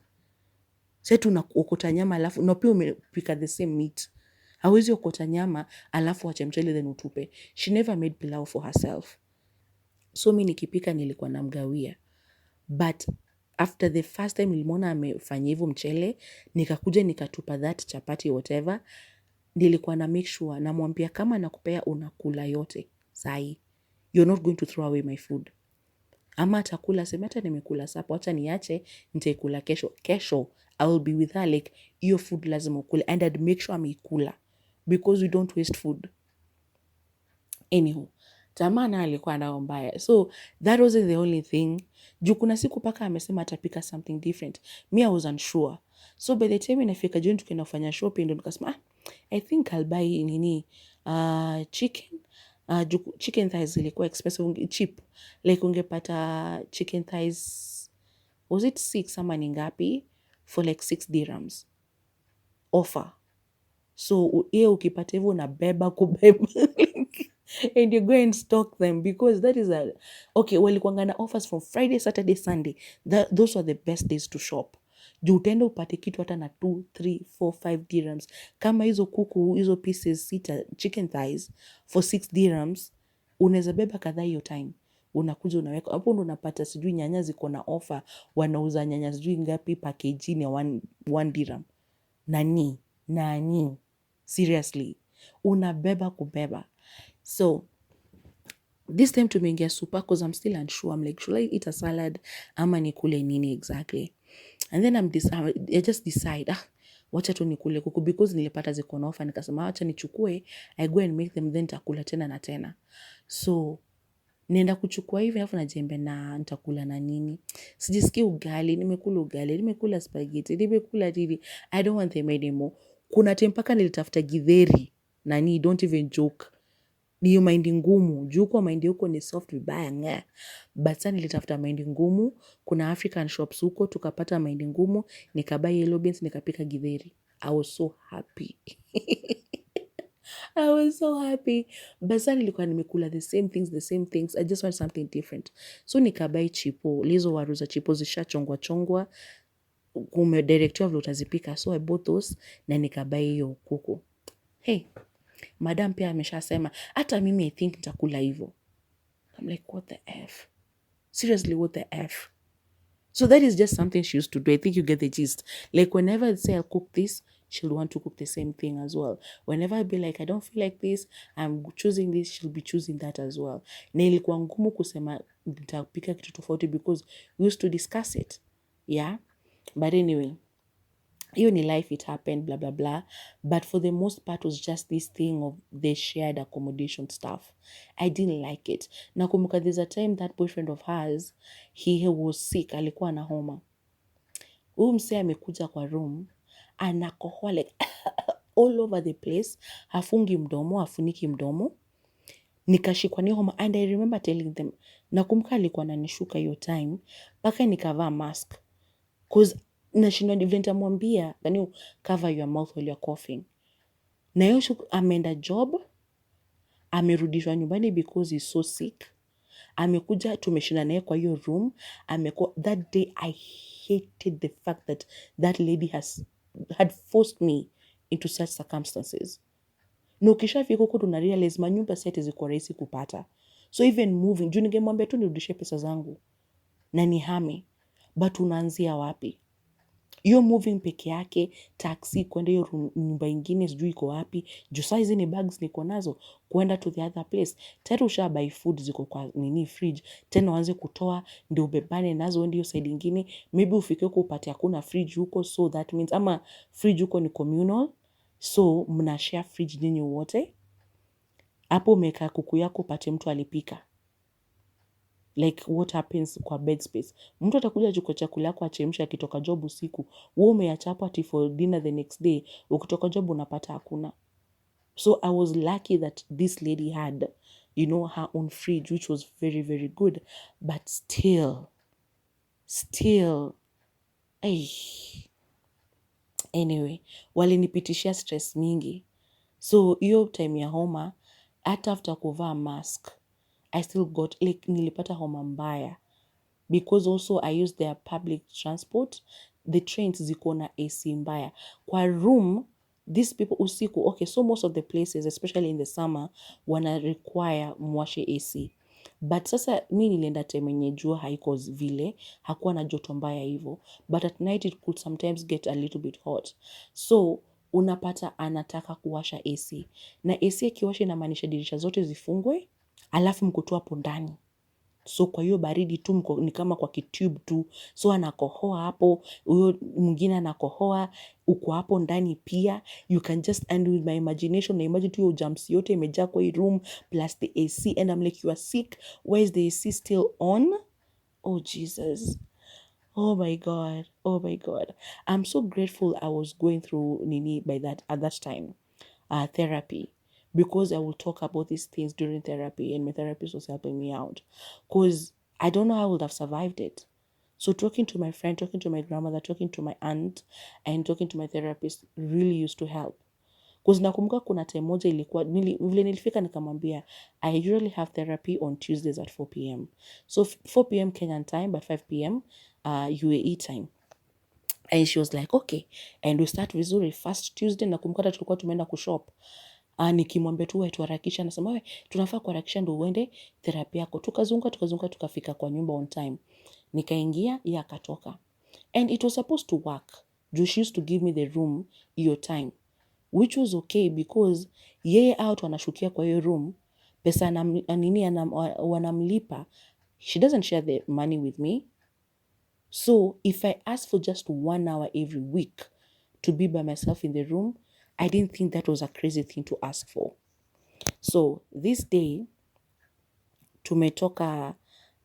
Sasa tunaokota nyama alafu na pia umepika the same meat. Hawezi okota nyama alafu ache mchele then utupe. She never made pilau for herself. So mimi nikipika nilikuwa namgawia. But after the first time nilimwona amefanya hivyo mchele, nikakuja nikatupa that chapati whatever, nilikuwa na make sure namwambia kama nakupea unakula yote sahi. You're not going to throw away my food. Ama atakula sema hata nimekula sapa, acha niache nitaikula kesho. Kesho I will be with her like hiyo food lazima ukule, and I'd make sure ameikula because we don't waste food. Anyhow, tamana alikuwa nao mbaya. So that wasn't the only thing. Juu kuna siku paka amesema atapika something different. Me, I was unsure. So by the time inafika jioni tukaenda kufanya shopping, ndo nikasema I think I'll buy chicken. Chicken thighs ilikuwa expensive, cheap. Like ungepata chicken thighs, was it 6 ama ni ngapi, for like 6 dirhams offer. So hiyo ukipata hivyo unabeba kubeba. and you go and stock them because that is a okay. Walikuanga na offers from Friday, Saturday, Sunday. Those are the best days to shop. Juu utaenda upate kitu hata na 2, 3, 4, 5 dirhams. Kama hizo kuku, hizo pieces sita, chicken thighs for 6 dirhams, unaweza beba kadhaa hiyo time. Unakuja unaweka hapo, ndo unapata sijui nyanya ziko na offer, wanauza nyanya sijui ngapi package ni 1 dirham. Nani seriously unabeba kubeba. So this time tumeingia super because I'm still unsure. I'm like, should I eat a salad ama nikule nini exactly? And then I just decide, wacha tu nikule kuku because nilipata ziko na offer, nikasema wacha nichukue, I go and make them, then takula tena na tena. So nienda kuchukua hivi alafu najembe na nitakula na nini. Sijisikii ugali, nimekula spaghetti, nimekula nini. I don't want them anymore. Kuna time mpaka nilitafuta githeri. Don't even joke. Niyo mahindi ngumu. Juu kwa mahindi huko ni soft vibaya nga. But sasa nilitafuta mahindi ngumu. Kuna African shops huko tukapata mahindi ngumu. Nikabuy yellow beans, nikapika githeri. I was so happy. I was so happy. But sasa nilikuwa nimekula the same things. I just want something different. So nikabuy chipo. Lizo waru za chipo zishachongwa. Kumedirectiwa vile utazipika. So I bought those na nikabuy hiyo kuku. Hey, madam pia ameshasema hata mimi I think nitakula hivyo. I'm like, what the F? Seriously, what the F? So that is just something she used to do. I think you get the gist. Like whenever I say I'll cook this, she'll want to cook the same thing as well. Whenever I be like, I don't feel like this, I'm choosing this, she'll be choosing that as well. Na ilikuwa ngumu kusema nitapika kitu tofauti because we used to discuss it. Yeah? But anyway, hiyo ni life, it happened, blah, blah, blah. But for the most part, was just this thing of the shared accommodation stuff. I didn't like it. Nakumbuka there's a time that boyfriend of hers, he was sick, alikuwa na homa. Huyu msee amekuja kwa room, anakohoa like all over the place, hafungi mdomo, hafuniki mdomo. Nikashikwa ni homa, and I remember telling them, nakumbuka alikuwa ananishuka hiyo time, mpaka nikavaa mask. Cause nashindwa vile nitamwambia, can you cover your mouth while you're coughing? Na hiyo ameenda job, amerudishwa nyumbani because he's so sick. Amekuja, tumeshinda naye kwa hiyo room. That day I hated the fact that that lady had forced me into such circumstances. Na ukishafika huko tuna realize manyumba seti ziko rahisi kupata. So even moving, juu ningemwambia tu nirudishe pesa zangu na nihame, but unaanzia wapi? Hiyo moving peke yake, taxi kwenda hiyo nyumba ingine sijui iko wapi, juu saa hizi ni bags niko nazo kwenda to the other place. Tayari ushabuy food ziko kwa fridge, tena uanze kutoa ndio ubebane nazo uende hiyo side ingine. Maybe ufike huko upate hakuna fridge huko, so that means ama fridge huko ni communal, so mnashare fridge nyinyi wote. Hapo umeka kuku yako upate mtu alipika. Like what happens kwa bed space? Mtu atakuja chukua chakula yako achemsha akitoka job usiku. Wewe umeacha hapo ati for dinner the next day. Ukitoka job unapata hakuna. So I was lucky that this lady had, her own fridge, which was very, very good. But still, anyway, walinipitishia stress mingi. So hiyo time ya homa, hata after kuvaa mask, I still got, nilipata homa mbaya. Because also I use their public transport. The trains ziko na AC mbaya. Kwa room, these people usiku, okay, so most of the places, especially in the summer, wana require mwashe AC. But sasa mi nilienda time yenye jua haiko vile, hakuwa na joto mbaya hivyo. But at night it could sometimes get a little bit hot. So unapata anataka kuwasha AC. Na AC akiwasha inamaanisha dirisha zote zifungwe, alafu mko tu hapo ndani. So kwa hiyo baridi tu ni kama kwa kitube tu. So anakohoa hapo, huyo mwingine anakohoa, uko hapo ndani pia. You can just, and with my imagination, na imagine tu hiyo germs yote imejaa kwa hii room plus the AC, and I'm like, you are sick, why is the AC still on? Oh Jesus. Oh my God. I'm so grateful I was going through Nini at that time. Therapy. Because I will talk about these things during therapy, and my therapist was helping me out. Because I don't know how I would have survived it. So talking to my friend, talking to my grandmother, talking to my aunt, and talking to my therapist really used to help. Cause nakumbuka kuna time moja ilikuwa vile nilifika nikamwambia I usually have therapy on Tuesdays at 4 p.m. So 4 p.m. Kenyan time but 5 p.m. UAE time. And she was like, okay. And we start vizuri first Tuesday. Nakumbuka hata tulikuwa tumeenda kushop. Nikimwambia tu tuharakisha, anasema wewe tunafaa kuharakisha ndio uende therapy yako. Tukazunguka tukafika kwa nyumba on time. Nikaingia, yeye akatoka. And it was supposed to work. She used to give me the room hiyo time. Which was okay because yeye out wanashukia kwa hiyo room. Pesa wanamlipa. She doesn't share the money with me. So if I ask for just 1 hour every week to be by myself in the room, I didn't think that was a crazy thing to ask for. So this day, tumetoka,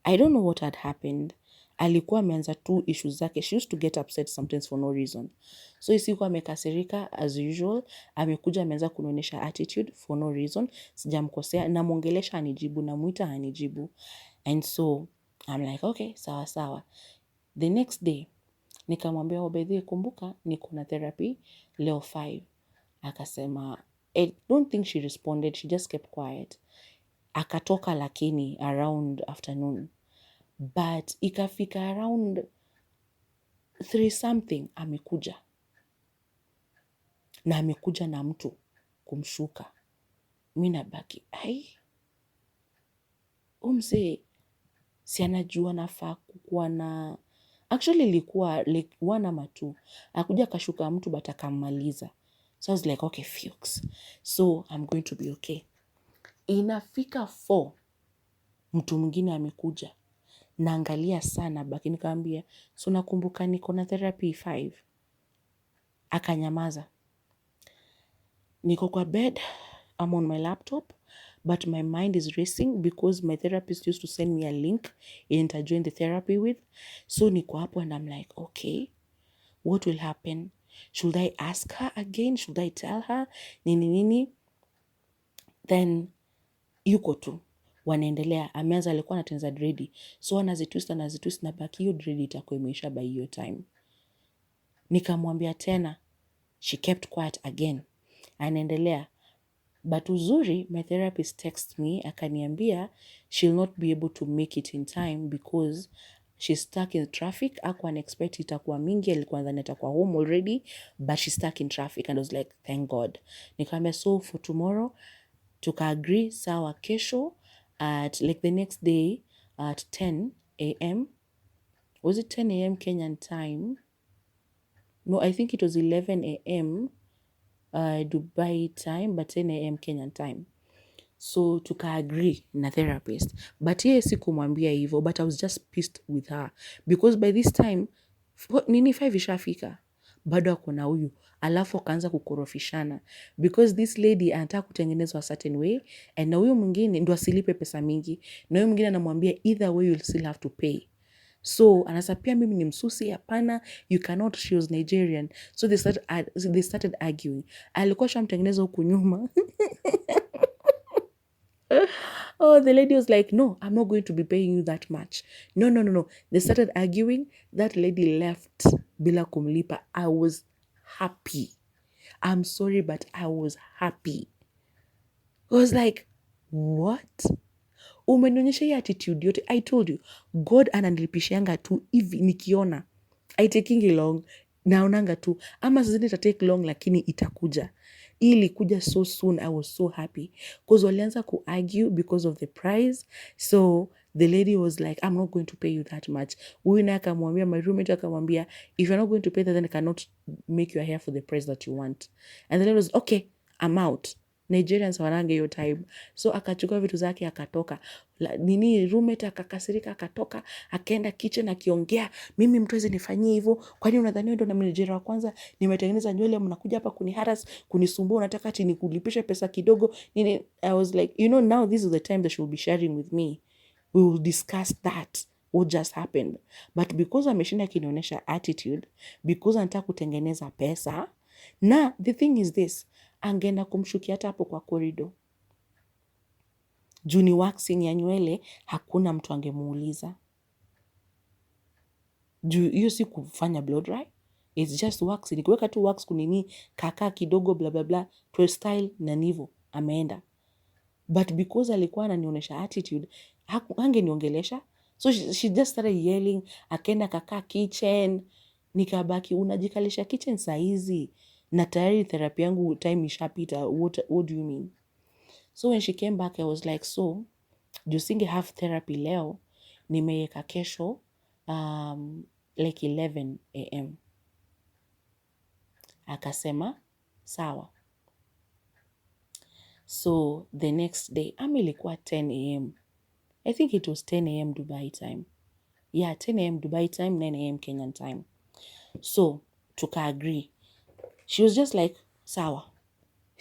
I don't know what had happened. Alikuwa ameanza tu issues zake. She used to get upset sometimes for no reason. So isikuwa amekasirika as usual. Amekuja ameanza kunonesha attitude for no reason. Sijamkosea. Namwongelesha hanijibu. Namuita hanijibu. And so I'm like, okay, sawa sawa. The next day, nikamwambia by the way, kumbuka niko na therapy leo 5. Akasema, I don't think she responded. She just kept quiet. Akatoka lakini around afternoon. But ikafika around 3 something amekuja. Na amekuja na mtu kumshuka. Mimi nabaki, mzee si anajua nafaa kukuwa na actually ilikuwa like 1 ama 2. Akuja akashuka mtu but akammaliza. So I was like, okay, Fuchs. So I'm going to be okay. Inafika 4. Mtu mwingine amekuja. Naangalia sana baki nikamwambia, so nakumbuka niko na therapy 5. Akanyamaza. Niko kwa bed, I'm on my laptop, but my mind is racing because my therapist used to send me a link and I joined the therapy with. So niko hapo and I'm like, okay, what will happen? Should I ask her again? Should I tell her? Nini? Then yuko tu. Wanaendelea. Ameanza alikuwa anatengeneza dread. So anazitwist na baki hiyo dread itakuwa imeisha by hiyo time. Nikamwambia tena. She kept quiet again. Anaendelea. But uzuri, my therapist texted me, akaniambia, she'll not be able to make it in time because she's stuck in traffic. Hakuwa expect itakuwa mingi, alikuwa nadhani atakuwa home already, but she's stuck in traffic. And I was like, thank God. Nikamwambia, so for tomorrow, tuka-agree, sawa kesho, at like the next day, at 10 a.m. Was it 10 a.m. Kenyan time? No, I think it was 11 a.m. Dubai time, but 10 a.m. Kenyan time. So tuka-agree na therapist. But yeye sikumwambia hivyo, but I was just pissed with her. Because by this time, 5 ishafika. Bado ako na huyu. Alafu akaanza kukorofishana. Because this lady anataka kutengenezwa a certain way. And na huyu mwingine ndo asilipe pesa mingi. Na huyu mwingine anamwambia either way you'll still have to pay. So anasapia mimi ni msusi hapana, you cannot, she was Nigerian. So they started arguing. Alikuwa shamtengeneza huku nyuma. Oh, the lady was like, no, I'm not going to be paying you that much. No. They started arguing. That lady left bila kumlipa. I was happy. I'm sorry, but I was happy. I was like, what? Umenionyesha hii attitude yote. I told you, God ananilipishianga tu hivi nikiona. I taking long. Naonanga tu. Ama sasa ita take long lakini itakuja. Ili kuja so soon, I was so happy. Because walianza argue because of the price. So the lady was like, I'm not going to pay you that much. Huyu naye akamwambia, my roommate akamwambia, if you're not going to pay that, then I cannot make your hair for the price that you want. And the lady was, okay, I'm out. Nigerians wanange hiyo time. So akachukua vitu zake akatoka. Roommate akakasirika akatoka, akaenda kitchen akiongea, mimi mtu hawezi nifanyie hivyo. Kwani unadhani ndo na manager wa kwanza nimetengeneza nywele mnakuja hapa kuniharas, kunisumbua, unataka ati nikulipishe pesa kidogo nini? I was like, now this is the time that she will be sharing with me. We will discuss that what just happened. But because ameshinda kinionyesha attitude, because anataka kutengeneza pesa, na the thing is this, angeenda kumshukia hata hapo kwa corridor. Juni waxing ya nywele, hakuna mtu angemuuliza. Hiyo si kufanya blow dry. It's just wax. Nikiweka tu wax kunini kaka kidogo bla bla bla, 12 style na nivo ameenda. But because alikuwa ananionyesha attitude, hangeniongelesha. So she just started yelling, akaenda kaka kitchen. Nikabaki, unajikalisha kitchen saizi na tayari therapy yangu time ishapita. What do you mean? So when she came back, I was like, so juu singe have therapy leo, nimeweka kesho like 11 a.m. Akasema sawa. So the next day, ilikuwa 10 a.m. I think it was 10 a.m. Dubai time. Yeah, 10 a.m. Dubai time, 9 a.m. Kenyan time. So tuka agree. She was just like, sawa.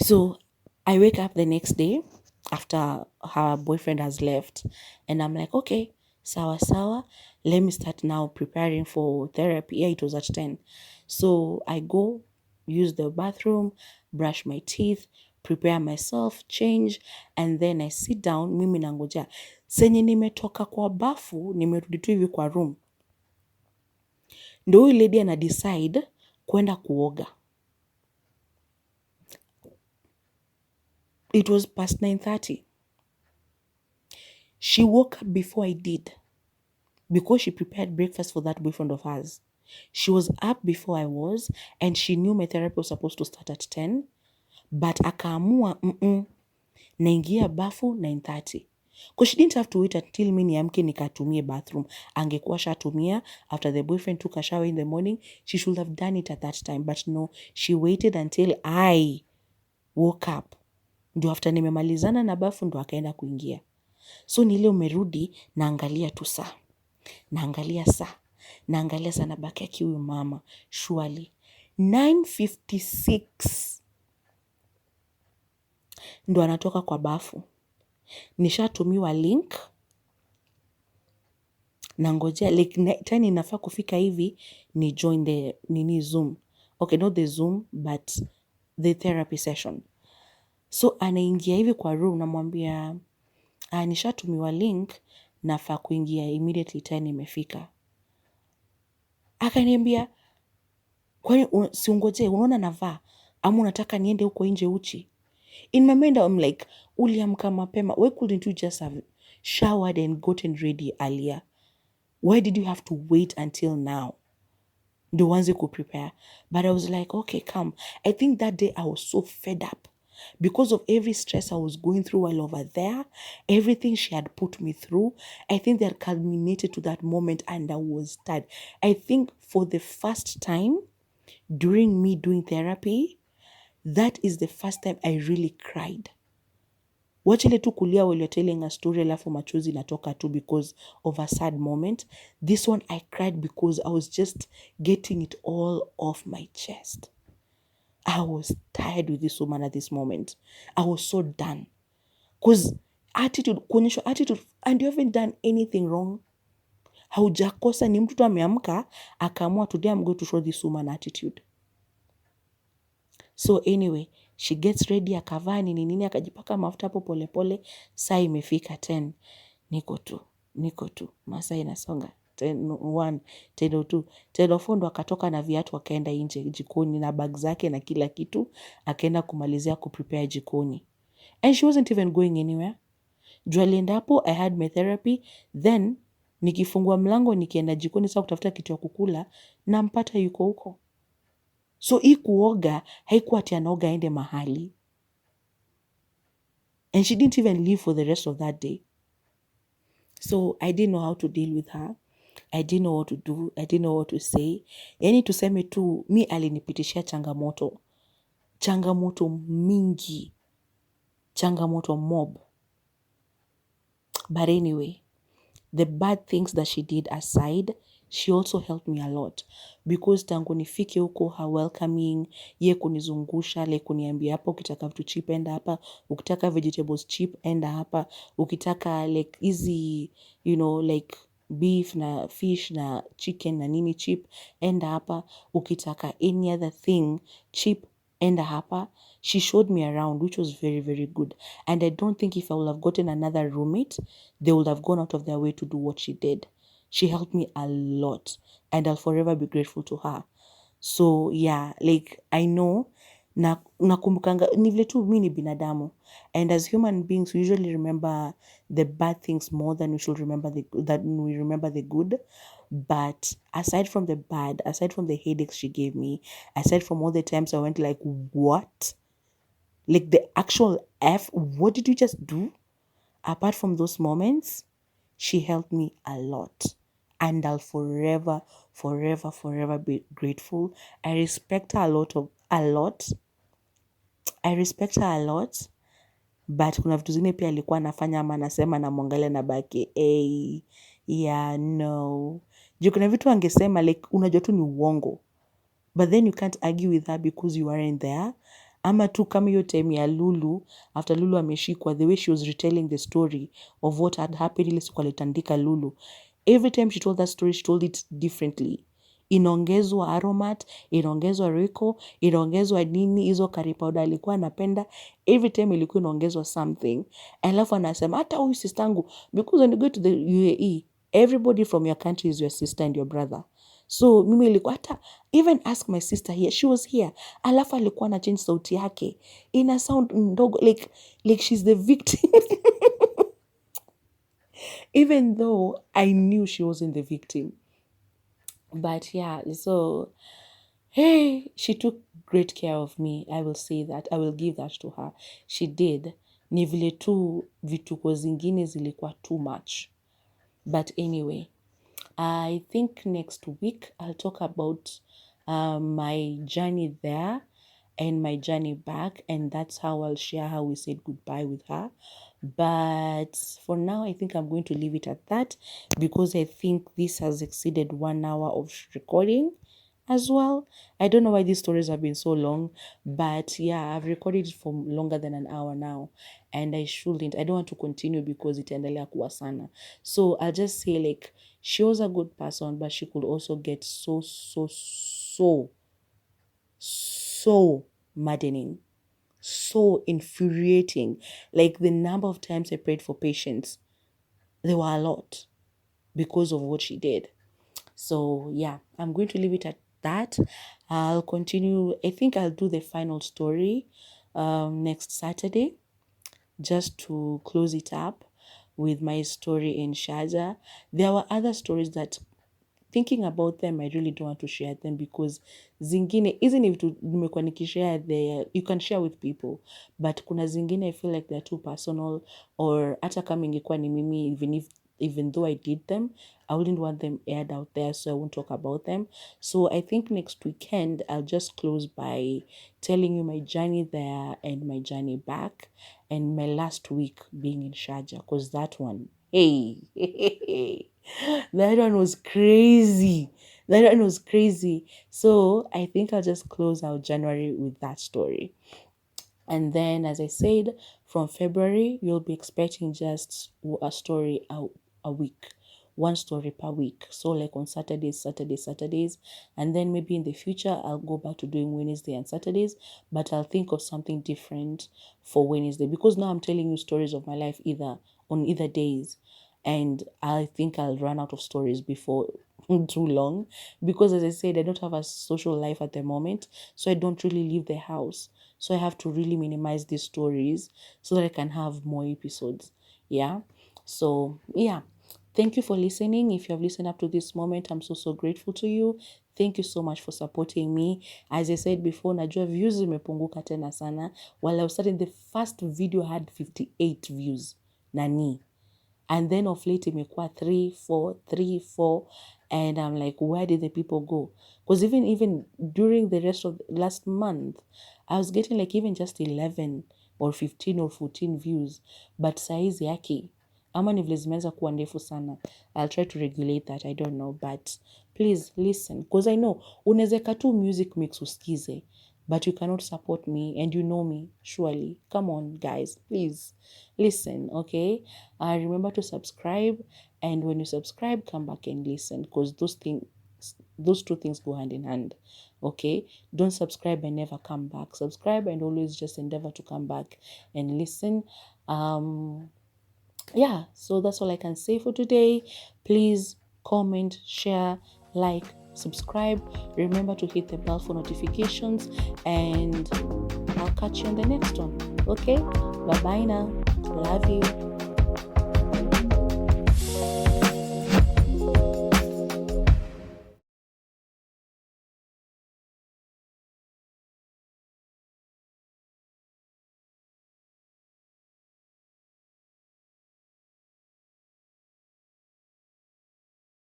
So I wake up the next day after her boyfriend has left, and I'm like, okay, sawa sawa, let me start now preparing for therapy. Yeah, it was at 10. So I go, use the bathroom, brush my teeth, prepare myself, change, and then I sit down, mimi nangoja. Senye nimetoka kwa bafu, nimerudi tu hivi kwa room. Ndo huyu lady ana decide kwenda kuoga. It was past 9:30. She woke up before I did because she prepared breakfast for that boyfriend of hers. She was up before I was, and she knew my therapy was supposed to start at 10, but akaamua naingia bafu 9:30. Because she didn't have to wait until mi niamke nikatumie bathroom. Angekuwa shatumia after the boyfriend took a shower in the morning. She should have done it at that time, but no, she waited until I woke up. Ndio after nimemalizana na bafu ndo akaenda kuingia. So nile umerudi, naangalia tu saa. Naangalia saa nabaki huyu mama. Surely 9:56 ndo anatoka kwa bafu. Nishatumiwa link. Nangojea like time inafaa kufika hivi ni join the Zoom. Okay, not the Zoom but the therapy session. So anaingia hivi kwa room, namwambia nishatumiwa link, nafaa kuingia immediately time imefika. Akaniambia, kwani siungoje, unaona navaa ama unataka niende huko nje uchi? In my mind I'm like, uliamka mapema, why couldn't you just have showered and gotten ready earlier? Why did you have to wait until now? The ones you could prepare. But I was like, okay, come. I think that day I was so fed up because of every stress I was going through while over there, everything she had put me through. I think that culminated to that moment and I was tired. I think for the first time during me doing therapy, that is the first time I really cried. Wachile tu kulia while you're telling a story, alafu machozi natoka tu because of a sad moment. This one I cried because I was just getting it all off my chest. I was tired with this woman at this moment. I was so done. Because attitude, kuonyesha attitude, and you haven't done anything wrong. Haujakosa, ni mtu tu ameamka, akaamua today I'm going to show this woman attitude. So anyway, she gets ready, akavaa nini, akajipaka mafuta hapo pole pole. Saa imefika 10. Niko tu. Masaa inasonga. 10:01, 10:02, 10:04 ndo akatoka na viatu akaenda nje jikoni na bag zake na kila kitu. Akaenda kumalizia kuprepare jikoni. And she wasn't even going anywhere. Juu alienda hapo, I had my therapy. Then, nikifungua mlango, nikienda jikoni sasa kutafuta kitu ya kukula, nampata yuko huko. So hii kuoga, haikuwa ati anaoga aende mahali. And she didn't even leave for the rest of that day. So I didn't know how to deal with her. I didn't know what to do. I didn't know what to say. Yani tuseme tu, mi alinipitishia changamoto. Changamoto mingi. Changamoto mob. But anyway, the bad things that she did aside, she also helped me a lot. Because tangu nifike huko, her welcoming, ye kunizungusha, like kuniambia hapa, ukitaka vitu cheap enda hapa, ukitaka vegetables cheap enda hapa, ukitaka like easy, you know, like beef na fish na chicken na nini cheap enda hapa, ukitaka any other thing cheap enda hapa. She showed me around, which was very, very good. And I don't think if I would have gotten another roommate, they would have gone out of their way to do what she did. She helped me a lot, and I'll forever be grateful to her. So yeah, like I know nakumbukanga ni vile tu mi ni binadamu, and as human beings we usually remember the bad things more than we should remember the good. But aside from the bad, aside from the headaches she gave me, aside from all the times I went like, what, like the actual what did you just do? Apart from those moments, she helped me a lot. And I'll forever, forever, forever be grateful. I respect her a lot. I respect her a lot. But kuna vitu zingine pia alikuwa anafanya ama anasema na mwangalia na baki. Hey, yeah, no. Juu kuna vitu angesema like unajua tu ni uongo. But then you can't argue with her because you weren't there. Ama tu kama hiyo time ya Lulu, after Lulu ameshikwa, the way she was retelling the story of what had happened ile siku alitandika Lulu. Every time she told that story, she told it differently. Inaongezwa aromat, inaongezwa Rico, inaongezwa nini, hizo curry powder alikuwa anapenda. Every time ilikuwa inaongezwa something. Alafu anasema, hata huyu sistangu, because when you go to the UAE, everybody from your country is your sister and your brother. So mimi ilikuwa hata, even ask my sister here, she was here. Alafu alikuwa na change sauti yake. Ina sound ndogo, like she's the victim. Even though I knew she wasn't the victim. But yeah, so hey, she took great care of me. I will say that. I will give that to her. She did. Ni vile tu vituko zingine zilikuwa too much. But anyway, I think next week I'll talk about my journey there and my journey back, and that's how I'll share how we said goodbye with her. But for now, I think I'm going to leave it at that because I think this has exceeded 1 hour of recording as well. I don't know why these stories have been so long, but yeah, I've recorded it for longer than an hour now, and I don't want to continue because itaendelea kuwa sana. So I'll just say like she was a good person, but she could also get so maddening, so infuriating. Like the number of times I prayed for patience, there were a lot because of what she did. So yeah, I'm going to leave it at that. I'll continue. I think I'll do the final story next Saturday, just to close it up with my story in Sharjah. There were other stories that, thinking about them, I really don't want to share them because zingine, isn't if nimekuwa nikishare there, you can share with people, but kuna zingine I feel like they're too personal, or hata kama ingekuwa ni mimi, even though I did them, I wouldn't want them aired out there, so I won't talk about them. So I think next weekend I'll just close by telling you my journey there and my journey back, and my last week being in Sharjah, because that one, hey, that one was crazy. That one was crazy. So I think I'll just close out January with that story. And then, as I said, from February, you'll be expecting just a story a week, one story per week. So, like on Saturdays. And then maybe in the future, I'll go back to doing Wednesday and Saturdays, but I'll think of something different for Wednesday because now I'm telling you stories of my life on either days. And I think I'll run out of stories before too long because, as I said, I don't have a social life at the moment, so I don't really leave the house. So I have to really minimize these stories so that I can have more episodes. Yeah. So yeah. Thank you for listening. If you have listened up to this moment, I'm so grateful to you. Thank you so much for supporting me. As I said before, najua views zimepunguka tena sana. While I was starting, the first video had 58 views. Nani. And then of late imekuwa 3, 4, and I'm like, where did the people go? Because even during the rest of last month, I was getting like even just 11 or 15 or 14 views, but saizi yake ama ni vile zimeanza kuwa ndefu sana. I'll try to regulate that, I don't know, but please listen, because I know unaweza tu music mix usikize, but you cannot support me, and you know me, surely. Come on, guys, please listen, okay? Remember to subscribe, and when you subscribe, come back and listen, because those two things go hand in hand, okay? Don't subscribe and never come back. Subscribe and always just endeavor to come back and listen. Yeah, so that's all I can say for today. Please comment, share, like, subscribe. Remember to hit the bell for notifications, and I'll catch you on the next one. Okay, bye bye now. Love you.